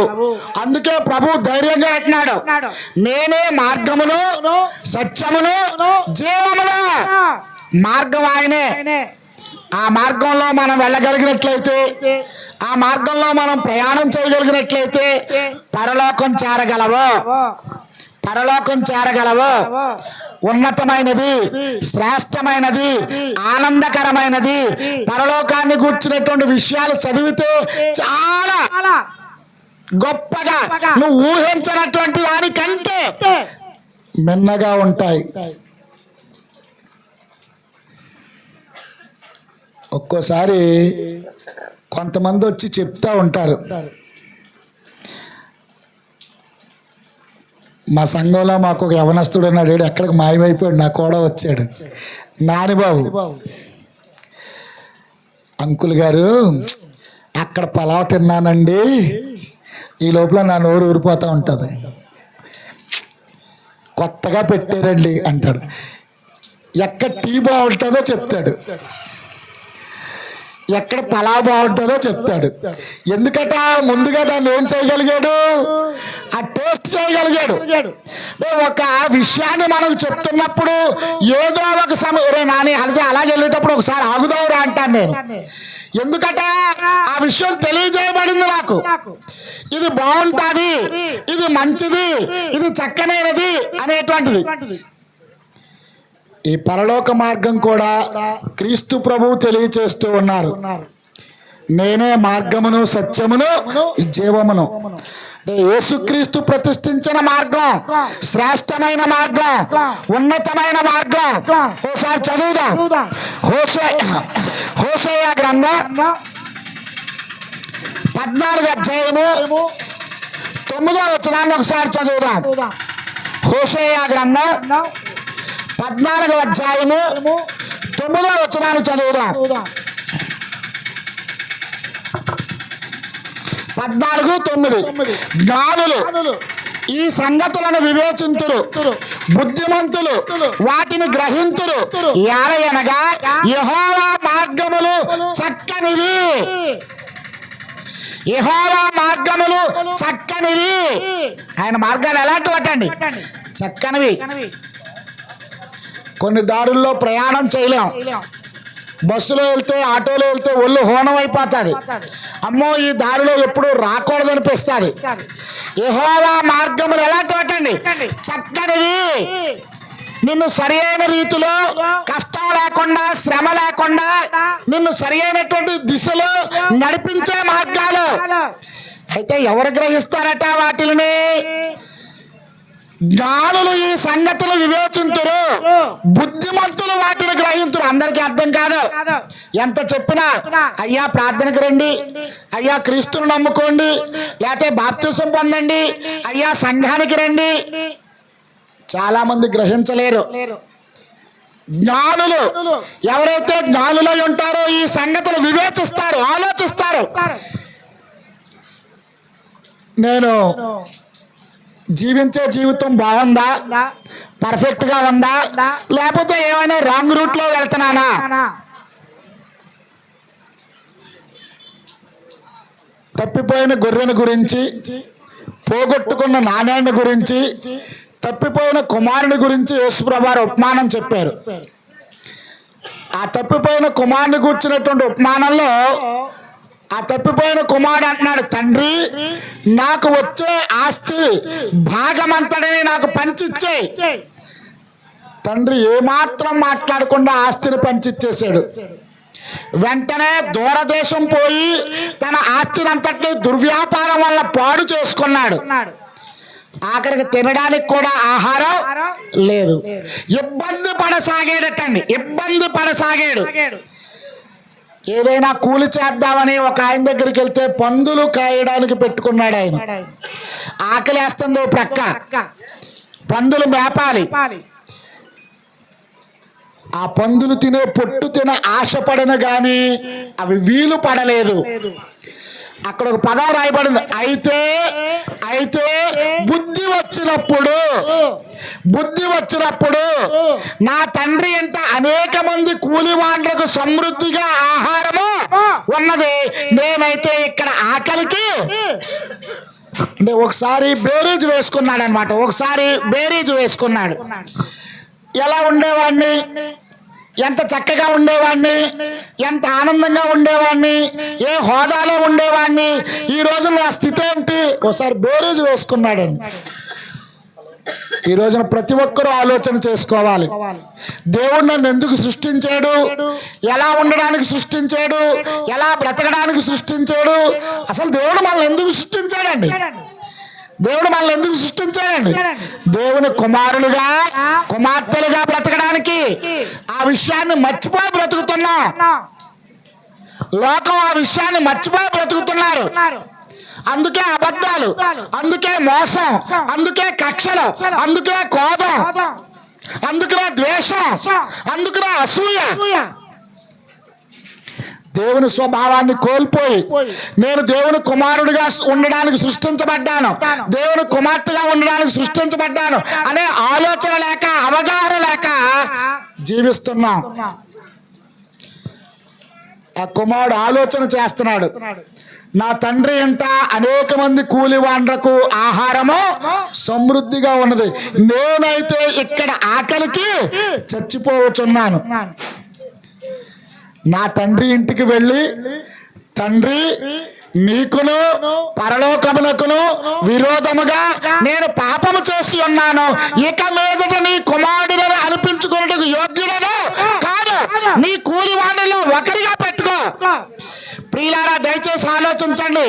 అందుకే ప్రభు ధైర్యంగా అంటున్నాడు, నేనే మార్గమును, సత్యమును, జీవమును. మార్గం ఆయనే. ఆ మార్గంలో మనం వెళ్ళగలిగినట్లయితే, ఆ మార్గంలో మనం ప్రయాణం చేయగలిగినట్లయితే పరలోకం చేరగలవు. ఉన్నతమైనది, శ్రేష్టమైనది, ఆనందకరమైనది. పరలోకాన్ని కూర్చున్నటువంటి విషయాలు చదివితే చాలా గొప్పగా, నువ్వు ఊహించినటువంటి దానికంటే మిన్నగా ఉంటాయి. ఒక్కోసారి కొంతమంది వచ్చి చెప్తా ఉంటారు, మా సంఘంలో మాకు ఒక యవనస్తుడు ఉన్నాడు, ఎక్కడికి మాయమైపోయాడు, నా కూడా వచ్చాడు, నానిబాబు అంకుల్ గారు అక్కడ పలావ్ తిన్నానండి, ఈ లోపల నా నోరు ఊరిపోతూ ఉంటుంది, కొత్తగా పెట్టారండి అంటాడు. ఎక్కడ టీ బాగుంటుందో చెప్తాడు, ఎక్కడ పలావ్ బాగుంటుందో చెప్తాడు. ఎందుకంటే ముందుగా దాన్ని ఏం చేయగలిగాడు? ఆ టేస్ట్ చేయగలిగాడు. ఒక విషయాన్ని మనకు చెప్తున్నప్పుడు ఏదో ఒక సమయం నాని అదే అలాగే వెళ్ళేటప్పుడు ఒకసారి ఆగుదావురా అంటాను నేను. ఎందుకంటే ఆ విషయం తెలియజేయబడింది నాకు, ఇది బాగుంటుంది, ఇది మంచిది, ఇది చక్కనైనది అనేటువంటిది. ఈ పరలోక మార్గం కూడా క్రీస్తు ప్రభువు తెలియచేస్తూ ఉన్నారు. నేనే మార్గమును, సత్యమును, జీవమును. యేసుక్రీస్తు ప్రతిష్ఠించిన మార్గం శ్రేష్టమైన మార్గం, ఉన్నతమైన మార్గం. ఒకసారి చదువుదాం. హోషేయ గ్రంథం 14వ అధ్యాయము 9వ వచనాన్ని ఒకసారి చదువుదాం. హోషేయ గ్రంథం 14వ అధ్యాయము 9వ వచనాన్ని చదువుదాం. 14:9 జ్ఞానులు ఈ సంగతులను వివేచింతురు, బుద్ధిమంతులు వాటిని గ్రహింతురు. ఏలయనగా యెహోవా మార్గములు చక్కనివి, యెహోవా మార్గములు చక్కనివి. ఆయన మార్గాలు ఎలాంటివటండి? చక్కనివి. కొన్ని దారుల్లో ప్రయాణం చేయలేం. బస్సులో వెళ్తే, ఆటోలో వెళ్తే ఒళ్ళు హోనం అయిపోతుంది. అమ్మో ఈ దారిలో ఎప్పుడు రాకూడదనిపిస్తుంది. యెహోవా మార్గములు ఎలాంటివటండి? చక్కనివి. నిన్ను సరి అయిన రీతిలో, కష్టం లేకుండా, శ్రమ లేకుండా నిన్ను సరి అయినటువంటి దిశలో నడిపించే మార్గాలు. అయితే ఎవరు గ్రహిస్తారట వాటిని? జ్ఞానులు ఈ సంగతులు వివేచింతురు, బుద్ధిమంతులు వాటిని గ్రహింతురు. అందరికీ అర్థం కాదు. ఎంత చెప్పినా అయ్యా ప్రార్థనకు రండి, అయ్యా క్రీస్తును నమ్ముకోండి, లేకపోతే బాప్తిసం పొందండి, అయ్యా సంఘానికి రండి, చాలా మంది గ్రహించలేరు. జ్ఞానులు ఎవరైతే జ్ఞానులై ఉంటారో ఈ సంగతులు వివేచిస్తారు, ఆలోచిస్తారు. నేను జీవించే జీవితం బాగుందా, పర్ఫెక్ట్ గా ఉందా, లేకపోతే ఏమైనా రాంగ్ రూట్ లో వెళ్తున్నానా? తప్పిపోయిన గొర్రెను గురించి, పోగొట్టుకున్న నాణ్యాన్ని గురించి, తప్పిపోయిన కుమారుని గురించి యేసుప్రభువారు ఉపమానం చెప్పారు. ఆ తప్పిపోయిన కుమారుని కూర్చున్నటువంటి ఉపమానంలో ఆ తప్పిపోయిన కుమారుడు అంటున్నాడు, తండ్రి నాకు వచ్చే ఆస్తి భాగమంతటిని నాకు పంచిచ్చే. తండ్రి ఏమాత్రం మాట్లాడకుండా ఆస్తిని పంచిచ్చేసాడు. వెంటనే దూరదేశం పోయి తన ఆస్తిని అంతటిని దుర్వ్యాపారం వల్ల పాడు చేసుకున్నాడు. ఆఖరికి తినడానికి కూడా ఆహారం లేదు. ఇబ్బంది పడసాగాడటండి, ఇబ్బంది పడసాగాడు. ఏదైనా కూలి చేద్దామని ఒక ఆయన దగ్గరికి వెళ్తే పందులు కాయడానికి పెట్టుకున్నాడు. ఆయన ఆకలేస్తుందో ప్రక్క, పందులు మేపాలి. ఆ పందులు తినే పొట్టు తిన ఆశపడను గాని అవి వీలు పడలేదు. అక్కడ ఒక పదం రాయబడింది, అయితే అయితే బుద్ధి వచ్చినప్పుడు, బుద్ధి వచ్చినప్పుడు నా తండ్రి ఇంట అనేక మంది కూలివాండ్లకు సమృద్ధిగా ఆహారము ఉన్నది, నేనైతే ఇక్కడ ఆకలికి. అంటే ఒకసారి బేరీజు వేసుకున్నాడు అనమాట. ఒకసారి బేరీజు వేసుకున్నాడు. ఎలా ఉండేవాడిని, ఎంత చక్కగా ఉండేవాడిని, ఎంత ఆనందంగా ఉండేవాడిని, ఏ హోదాలో ఉండేవాడిని, ఈ రోజు నా స్థితి ఏంటి? ఒకసారి బేరీజు వేసుకున్నాడండి. ఈ రోజున ప్రతి ఒక్కరూ ఆలోచన చేసుకోవాలి. దేవుడు నన్ను ఎందుకు సృష్టించాడు, ఎలా ఉండడానికి సృష్టించాడు, ఎలా బ్రతకడానికి సృష్టించాడు, అసలు దేవుడు మనల్ని ఎందుకు సృష్టించాడండి? దేవుడు మనల్ని ఎందుకు సృష్టించాడండి? దేవుని కుమారులుగా, కుమార్తెలుగా బ్రతకడానికి. ఆ విషయాన్ని మర్చిపోయి బ్రతుకుతున్నాం. లోకం ఆ విషయాన్ని మర్చిపోయి బ్రతుకుతున్నారు. అందుకే అబద్ధాలు, అందుకే మోసం, అందుకే కక్షలు, అందుకే కోపం, అందుకే ద్వేషం, అందుకే అసూయ. దేవుని స్వభావాన్ని కోల్పోయి నేను దేవుని కుమారుడిగా ఉండడానికి సృష్టించబడ్డాను, దేవుని కుమార్తెగా ఉండడానికి సృష్టించబడ్డాను అనే ఆలోచన లేక, అవగాహన లేక జీవిస్తున్నాం. ఆ కుమారుడు ఆలోచన చేస్తున్నాడు, నా తండ్రి ఇంట అనేక మంది కూలివాండ్రకు ఆహారము సమృద్ధిగా ఉన్నది, నేనైతే ఇక్కడ ఆకలికి చచ్చిపోవచ్చున్నాను. నా తండ్రి ఇంటికి వెళ్ళి, తండ్రి నీకును పరలోకమునకును విరోధముగా నేను పాపము చేసి ఉన్నాను, ఇక మీదట నీ కుమారుడులను అనిపించుకున్నట్టుకు యోగ్యుడను కాదు, నీ కూలివాడిలో ఒకరిగా పెట్టుకో. ప్రియులారా, దయచేసి ఆలోచించండి.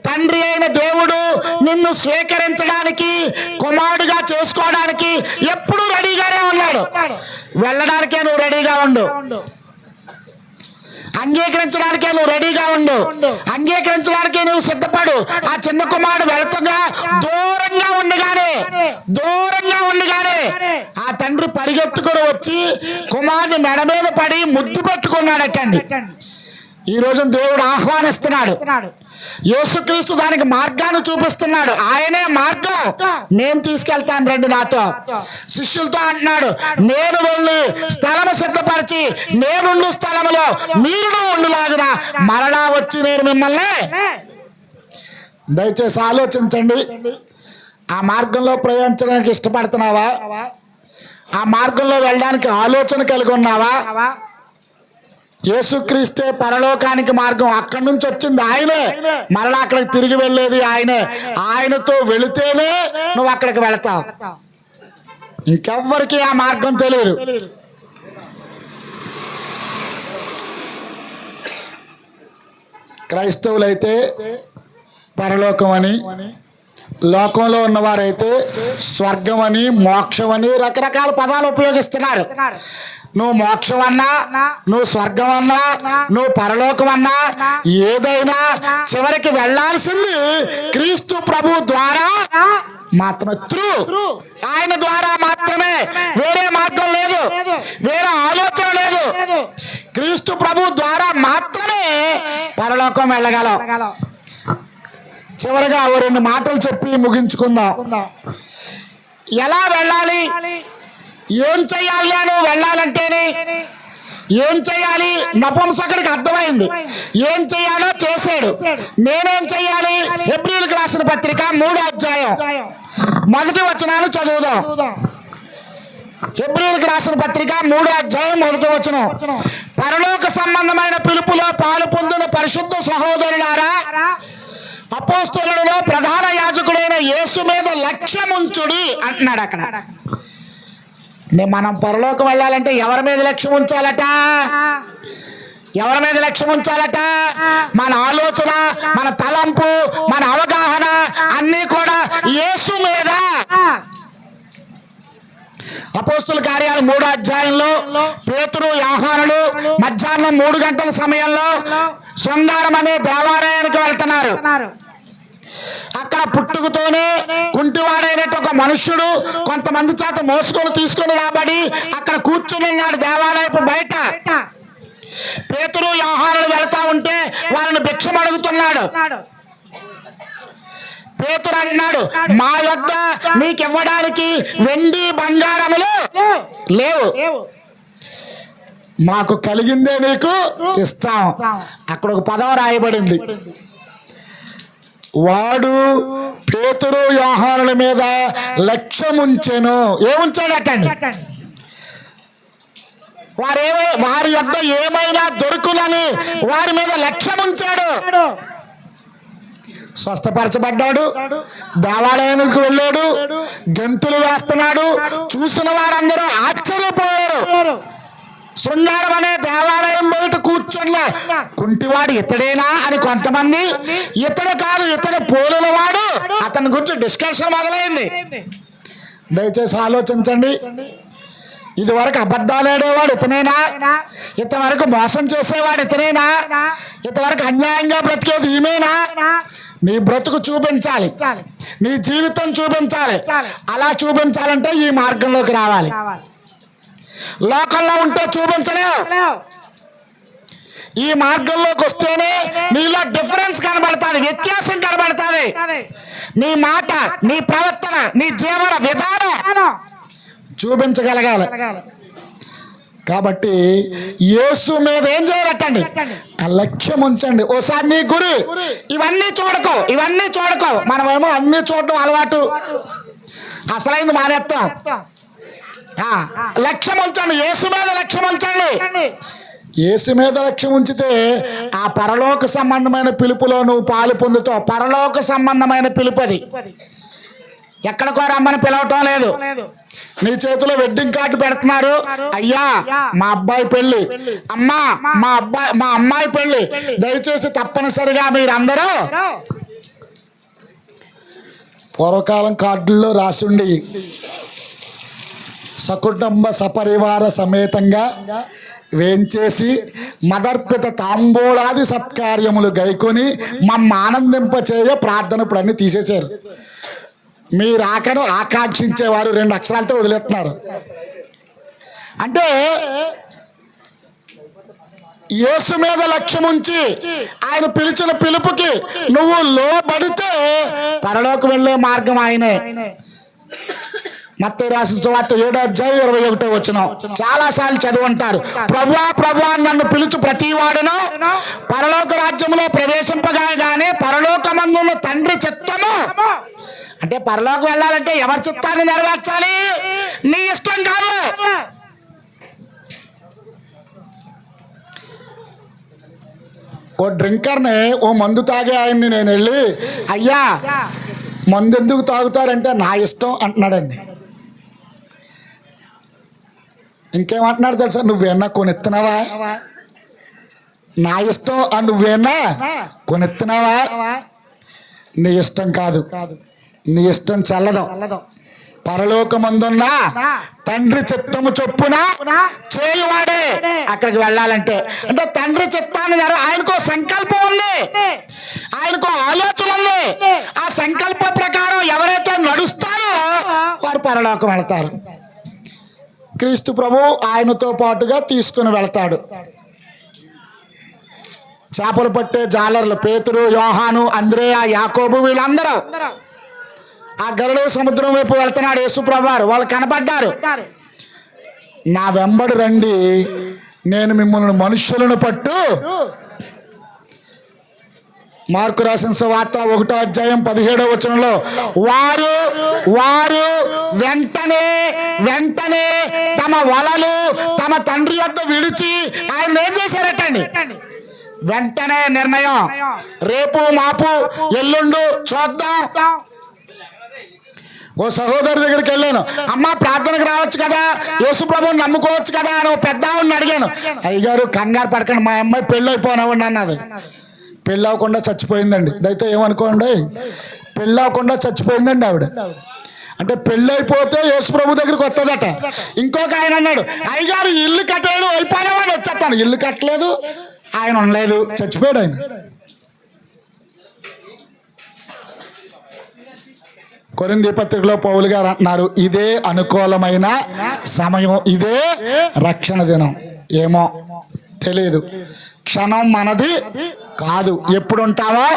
తండ్రి అయిన దేవుడు నిన్ను స్వీకరించడానికి, కుమారుడుగా చేసుకోవడానికి ఎప్పుడూ రెడీగానే ఉన్నాడు. వెళ్ళడానికే నువ్వు రెడీగా ఉండు, అంగీకరించడానికే నువ్వు రెడీగా ఉండు, అంగీకరించడానికే నువ్వు సిద్ధపడు. ఆ చిన్న కుమారుడు వెళుతుందా దూరంగా ఉండగానే ఆ తండ్రి పరిగెత్తుకుని వచ్చి కుమారుని మెడ మీద పడి ముద్దు పెట్టుకున్నాడటండి. ఈ రోజు దేవుడు ఆహ్వానిస్తున్నాడు, యేసుక్రీస్తు దానికి మార్గాన్ని చూపిస్తున్నాడు. ఆయనే మార్గం, నేను తీసుకెళ్తాను రండి నాతో. శిష్యులతో అంటున్నాడు, నేను వెళ్ళి స్థలము సిద్ధపరిచి నేనుండు స్థలములో మీరు ఉండులాగున మరలా వచ్చి నేను మిమ్మల్ని. దయచేసి ఆలోచించండి. ఆ మార్గంలో ప్రయాణించడానికి ఇష్టపడుతున్నావా? ఆ మార్గంలో వెళ్ళడానికి ఆలోచన కలిగి ఉన్నావా? యేసుక్రీస్తే పరలోకానికి మార్గం. అక్కడి నుంచి వచ్చింది ఆయనే, మరలా అక్కడికి తిరిగి వెళ్ళేది ఆయనే. ఆయనతో వెళితేనే నువ్వు అక్కడికి వెళతావు. ఇంకెవ్వరికి ఆ మార్గం తెలియదు. క్రైస్తవులైతే పరలోకం అని, లోకంలో ఉన్నవారైతే స్వర్గం అని, మోక్షం అని రకరకాల పదాలు ఉపయోగిస్తున్నారు. నువ్వు మోక్షం అన్నా, నువ్వు స్వర్గం అన్నా, నువ్వు పరలోకం అన్నా, ఏదైనా చివరికి వెళ్ళాల్సింది క్రీస్తు ప్రభు ద్వారా మాత్రమే. ఆయన ద్వారా మాత్రమే. వేరే మార్గం లేదు, వేరే ఆలోచన లేదు. క్రీస్తు ప్రభు ద్వారా మాత్రమే పరలోకం వెళ్ళగలం. చివరిగా ఓ రెండు మాటలు చెప్పి ముగించుకుందాం. ఎలా వెళ్ళాలి, ఏం చెయ్యాలి? నువ్వు వెళ్ళాలంటేనే ఏం చెయ్యాలి? నపుంసకుడికి అర్థమైంది, ఏం చెయ్యాలో చేశాడు. నేనేం చెయ్యాలి? హెబ్రీయులకు రాసిన పత్రిక 3వ అధ్యాయం 1వ వచనాన్ని చదువుదాం. హెబ్రీయులకు రాసిన పత్రిక 3వ అధ్యాయం 1వ వచనం. పరలోక సంబంధమైన పిలుపులో పాలు పొందిన పరిశుద్ధ సహోదరులారా, అపోస్తలులలో ప్రధాన యాజకుడైన యేసు మీద లక్ష్యముంచుడి అంటున్నాడు అక్కడ. మనం పరలోకం వెళ్ళాలంటే ఎవరి మీద లక్ష్యం ఉంచాలట? ఎవరి మీద లక్ష్యం ఉంచాలట? మన ఆలోచన, మన తలంపు, మన అవగాహన అన్నీ కూడా యేసు మీద. అపోస్తుల కార్యాలు 3వ అధ్యాయంలో పేతురు, యోహానులు మధ్యాహ్నం 3 గంటల సమయంలో శృంగారం అనే దేవాలయానికి వెళ్తున్నారు. అక్కడ పుట్టుకతోనే కుంటివాడైనట్టు ఒక మనుష్యుడు కొంతమంది చేత మోసుకొని తీసుకొని రాబడి అక్కడ కూర్చుని ఉన్నాడు దేవాలయపు బయట. పేతురు, యోహానులు వెళ్తా ఉంటే వాళ్ళని భిక్షం అడుగుతున్నాడు. పేతురు అన్నాడు, మా యొద్ద నీకివ్వడానికి వెండి బంగారములు లేవు, మాకు కలిగిందే నీకు ఇస్తాం. అక్కడ ఒక పదం రాయబడింది. వాడు పేతురు, యోహానుల మీద లక్ష్యముంచెను. ఏముంచాడటండి? వారి యొద్ద ఏమైనా దొరుకులని వారి మీద లక్ష్యముంచాడు. స్వస్థపరచబడ్డాడు, దేవాలయానికి వెళ్ళాడు, గంతులు వేస్తున్నాడు. చూసిన వారందరూ ఆశ్చర్యపోయారు. శృంగారం అనే దేవాలయం బయట కూర్చున్న కుంటివాడు ఇతడేనా అని కొంతమంది, ఇతడు కాదు ఇతడు పోలిన వాడు, అతని గురించి డిస్కషన్ మొదలైంది. దయచేసి ఆలోచించండి. ఇది వరకు అబద్ధాలు ఆడేవాడు ఇతనేనా? ఇంతవరకు మోసం చేసేవాడు ఇతనేనా? ఇంతవరకు అన్యాయంగా బ్రతికేది ఈమెనా? నీ బ్రతుకు చూపించాలి, నీ జీవితం చూపించాలి. అలా చూపించాలంటే ఈ మార్గంలోకి రావాలి. లోకంలో ఉంటే చూపించలేవు. ఈ మార్గంలోకి వస్తేనే నీలో డిఫరెన్స్ కనబడుతుంది, వ్యత్యాసం కనబడుతుంది. నీ మాట, నీ ప్రవర్తన, నీ జీవన విధానం చూపించగలగాలి. కాబట్టి యేసు మీద ఏం చేయాలటండి? ఆ లక్ష్యం ఉంచండి. ఓసారి నీ గురి ఇవన్నీ చూడకో. మనమేమో అన్ని చూడడం అలవాటు, అసలైంది మానేస్తాం. లక్ష్యం ఉంచండి, యేసు మీద లక్ష్యం ఉంచండి. యేసు మీద లక్ష్యం ఉంచితే ఆ పరలోక సంబంధమైన పిలుపులో నువ్వు పాలు పొందుతావు. పరలోక సంబంధమైన పిలుపు అది. ఎక్కడికో రమ్మని పిలవటం లేదు. నీ చేతిలో వెడ్డింగ్ కార్డు పెడుతున్నారు, అయ్యా మా అబ్బాయి పెళ్లి, అమ్మా మా అమ్మాయి పెళ్లి, దయచేసి తప్పనిసరిగా మీరందరూ. పూర్వకాలం కార్డుల్లో రాసి ఉండి సకుటుంబ సపరివార సమేతంగా వేంచేసి మదర్పిత తాంబూలాది సత్కార్యములు గైకొని మమ్మ ఆనందింపచేయ ప్రార్థన. ఇప్పుడు అన్ని తీసేశారు. మీ రాకను ఆకాంక్షించేవారు 2 అక్షరాలతో వదిలేస్తున్నారు. అంటే యేసు మీద లక్ష్యం ఉంచి ఆయన పిలిచిన పిలుపుకి నువ్వు లోబడితే పరలోకి వెళ్ళే మార్గం ఆయనే. మత్తయి రాసిన సువార్త 7:21 చాలా సార్లు చదువుంటారు. ప్రభువా ప్రభువా నన్ను పిలుచు ప్రతి వాడును పరలోక రాజ్యంలో ప్రవేశింపగానే పరలోకమందున్న తండ్రి చిత్తము. అంటే పరలోకి వెళ్ళాలంటే ఎవరి చిత్తాన్ని నెరవేర్చాలి? నీ ఇష్టం కాదు. ఓ డ్రింకర్ని, ఓ మందు తాగే ఆయన్ని నేను వెళ్ళి, అయ్యా మందు ఎందుకు తాగుతారంటే నా ఇష్టం అంటున్నాడండి. ఇంకేమంటున్నాడు తెలుసా? నువ్వేనా కొనెత్తున్నావా? నా ఇష్టం నువ్వేనా కొనెత్తున్నావా? నీ ఇష్టం కాదు, నీ ఇష్టం చల్లదు. పరలోకమందున్న తండ్రి చిత్తము చొప్పున చేయువాడే అక్కడికి వెళ్ళాలంటే. అంటే తండ్రి చిత్తాన్ని ఆయనకో సంకల్పం ఉంది, ఆయనకో ఆలోచన ఉంది. ఆ సంకల్ప ప్రకారం ఎవరైతే నడుస్తారో వారు పరలోకం వెళతారు. క్రీస్తు ప్రభు ఆయనతో పాటుగా తీసుకుని వెళతాడు. చేపలు పట్టే జాలర్లు పేతురు, యోహాను, అంద్రేయ, యాకోబు వీళ్ళందరూ ఆ గలిలయ సముద్రం వైపు వెళ్తున్నాడు యేసు ప్రభు వారు. వాళ్ళు కనపడ్డారు. నా వెంబడి రండి, నేను మిమ్మల్ని మనుష్యులను పట్టు. మార్కు రాసిన సువార్త 1:17 వారు వెంటనే తమ వలలు తమ తండ్రి యొద్ద విడిచి ఆయన ఏం చేశారటండి? వెంటనే నిర్ణయం, రేపు మాపు ఎల్లుండు చూద్దాం. ఓ సహోదరు దగ్గరికి వెళ్ళాను, అమ్మ ప్రార్థనకు రావచ్చు కదా, యేసు ప్రభువుని నమ్ముకోవచ్చు కదా అని ఓ పెద్ద ఆవిడని అడిగాను. అయ్యగారు కంగారు పడకండి, మా అమ్మాయి పెళ్ళి అయిపోనివ్వండి అన్నది. పెళ్ళి అవ్వకుండా చచ్చిపోయిందండి. దయతో ఏమనుకోండి, పెళ్ళి అవ్వకుండా చచ్చిపోయిందండి ఆవిడ. అంటే పెళ్ళి అయిపోతే యేసు ప్రభు దగ్గరికి వస్తుందట. ఇంకొక ఆయన అన్నాడు, అయ్యగారు ఇల్లు కట్టేయడం అయిపోయినవాడు వచ్చేస్తాను. ఇల్లు కట్టలేదు, ఆయన ఉండలేదు, చచ్చిపోయాడు ఆయన. కొరింథీ పత్రికలో పౌలు గారు అంటున్నారు, ఇదే అనుకూలమైన సమయం, ఇదే రక్షణ దినం. ఏమో తెలియదు, క్షణం మనది కాదు. ఎప్పుడు ఉంటామో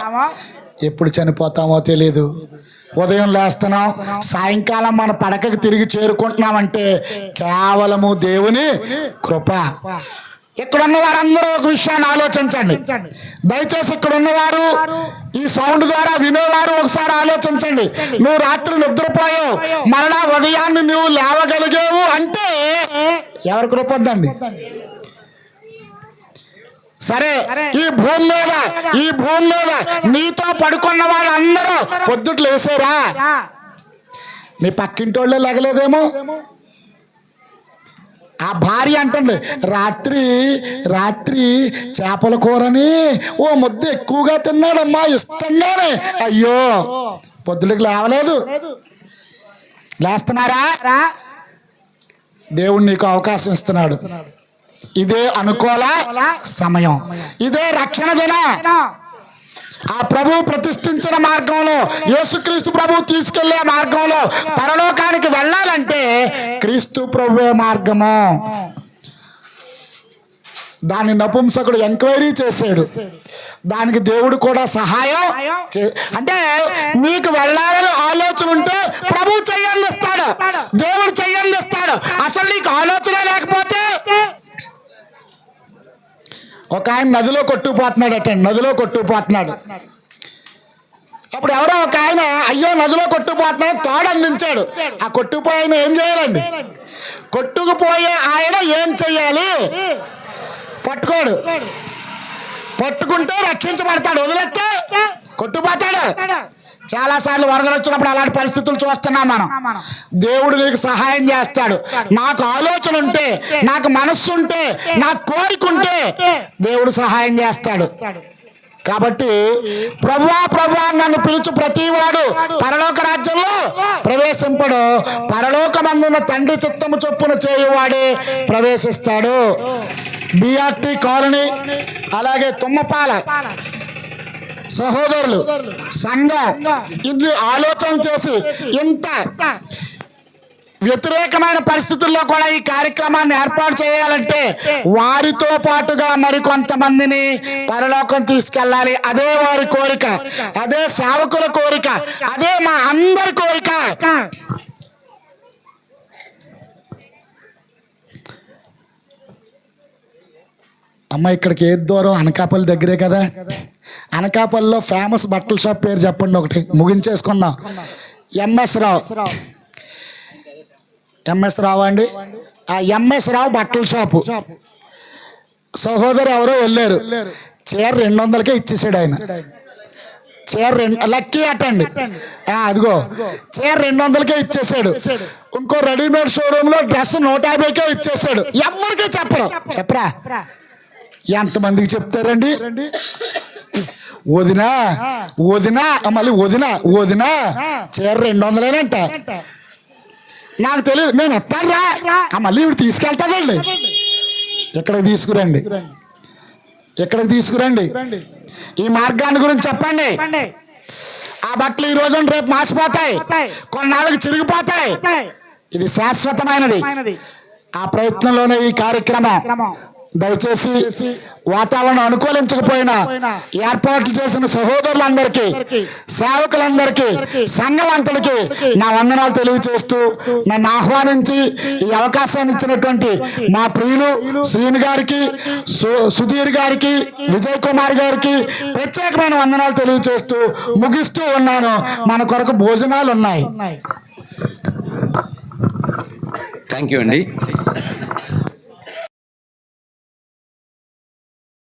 ఎప్పుడు చనిపోతామో తెలియదు. ఉదయం లేస్తున్నాం, సాయంకాలం మన పడకకి తిరిగి చేరుకుంటున్నామంటే కేవలము దేవుని కృప. ఇక్కడున్న వారందరూ ఒక విషయాన్ని ఆలోచించండి దయచేసి. ఇక్కడ ఉన్నవారు, ఈ సౌండ్ ద్వారా వినేవారు ఒకసారి ఆలోచించండి. నువ్వు రాత్రి నిద్రపోయావు, మరలా ఉదయాన్ని నువ్వు లేవగలిగావు అంటే ఎవరి కృప ఉందండి? సరే, ఈ భూమి మీద నీతో పడుకున్న వాళ్ళందరూ పొద్దుట్లు వేసారా? నీ పక్కింటోళ్ళే లెగలేదేమో. ఆ భార్య అంటుంది, రాత్రి చేపల కూరని ఓ ముద్ద ఎక్కువగా తిన్నాడమ్మా ఇష్టంగానే. అయ్యో పొద్దులకి లేవలేదు. లేస్తున్నారా? దేవుడు నీకు అవకాశం ఇస్తున్నాడు. ఇదే అనుకూల సమయం, ఇదే రక్షణ దినం. ఆ ప్రభు ప్రతిష్ఠించిన మార్గంలో, యేసుక్రీస్తు ప్రభు తీసుకెళ్లే మార్గంలో పరలోకానికి వెళ్ళాలంటే క్రీస్తు ప్రభువే మార్గము. దాన్ని నపుంసకుడు ఎంక్వైరీ చేశాడు, దానికి దేవుడు కూడా సహాయం అంటే నీకు వెళ్ళాలని ఆలోచన ఉంటే ప్రభు చెయ్యందిస్తాడు, దేవుడు చెయ్యందిస్తాడు. అసలు నీకు ఆలోచన లేకపోతే, ఒక ఆయన నదిలో కొట్టుకుపోతున్నాడు. అప్పుడు ఎవరో ఒక ఆయన అయ్యో నదిలో కొట్టుకుపోతున్నాడు తోడు అందించాడు. ఆ కొట్టుకుపోయే ఆయన ఏం చేయాలండి? కొట్టుకుపోయే ఆయన ఏం చెయ్యాలి? పట్టుకోడు. పట్టుకుంటే రక్షించబడతాడు, వదిలేస్తే కొట్టుకుపోతాడు. చాలా సార్లు వరదలు వచ్చినప్పుడు అలాంటి పరిస్థితులు చూస్తున్నాం మనం. దేవుడు నీకు సహాయం చేస్తాడు. నాకు ఆలోచన ఉంటే, నాకు మనస్సు ఉంటే, నాకు కోరిక ఉంటే దేవుడు సహాయం చేస్తాడు. కాబట్టి ప్రభువా నన్ను పిలుచు ప్రతివాడు పరలోక రాజ్యంలో ప్రవేశింపడు, పరలోకమందున్న తండ్రి చిత్తము చొప్పున చేయువాడే ప్రవేశిస్తాడు. బిఆర్టీ కాలనీ, అలాగే తుమ్మపాల సహోదరులు సంఘం ఇన్ని ఆలోచన చేసి ఇంత వ్యతిరేకమైన పరిస్థితుల్లో కూడా ఈ కార్యక్రమాన్ని ఏర్పాటు చేయాలంటే వారితో పాటుగా మరికొంతమందిని పరలోకం తీసుకెళ్ళాలి. అదే వారి కోరిక, అదే సేవకుల కోరిక, అదే మా అందరి కోరిక. అమ్మ ఇక్కడికి ఏది దూరం? అనకాపల్లి దగ్గరే కదా. అనకాపల్లిలో ఫేమస్ బట్టల షాప్ పేరు చెప్పండి, ఒకటి ముగించేసుకుందాం. ఎంఎస్ రావు. ఎంఎస్ రావు అండి. ఆ ఎంఎస్ రావు బట్టల షాపు సహోదరు ఎవరో వెళ్ళారు, చీర 200కే ఇచ్చేసాడు ఆయన. చీర లక్కీ అటండి, అదిగో చీర 200కే ఇచ్చేసాడు. ఇంకో రెడీమేడ్ షోరూమ్ లో డ్రెస్ 150కే ఇచ్చేసాడు. ఎవరికి చెప్పరా? ఎంతమందికి చెప్తారండి? వదినా మళ్ళీ వదినా చీర 200లేనంట. నాకు తెలియదు, నేను వస్తాను రా, మళ్ళీ ఇవి తీసుకెళ్తాదండి. ఇక్కడికి తీసుకురండి. ఈ మార్గాన్ని గురించి చెప్పండి. ఆ బట్టలు ఈ రోజు రేపు మాసిపోతాయి, కొన్నాళ్ళకి చిరిగిపోతాయి. ఇది శాశ్వతమైనది. ఆ ప్రయత్నంలోనే ఈ కార్యక్రమం. దయచేసి వాతావరణం అనుకూలించకపోయినా ఏర్పాట్లు చేసిన సహోదరులందరికీ, సేవకులందరికీ, సంఘవంతులకి నా వందనాలు తెలియజేస్తూ నన్ను ఆహ్వానించి ఈ అవకాశాన్ని ఇచ్చినటువంటి మా ప్రియులు శ్రీను గారికి, సుధీర్ గారికి, విజయ్ కుమార్ గారికి ప్రత్యేకమైన వందనాలు తెలియజేస్తూ ముగిస్తూ ఉన్నాను. మన కొరకు భోజనాలు ఉన్నాయి. థ్యాంక్ యూ అండి.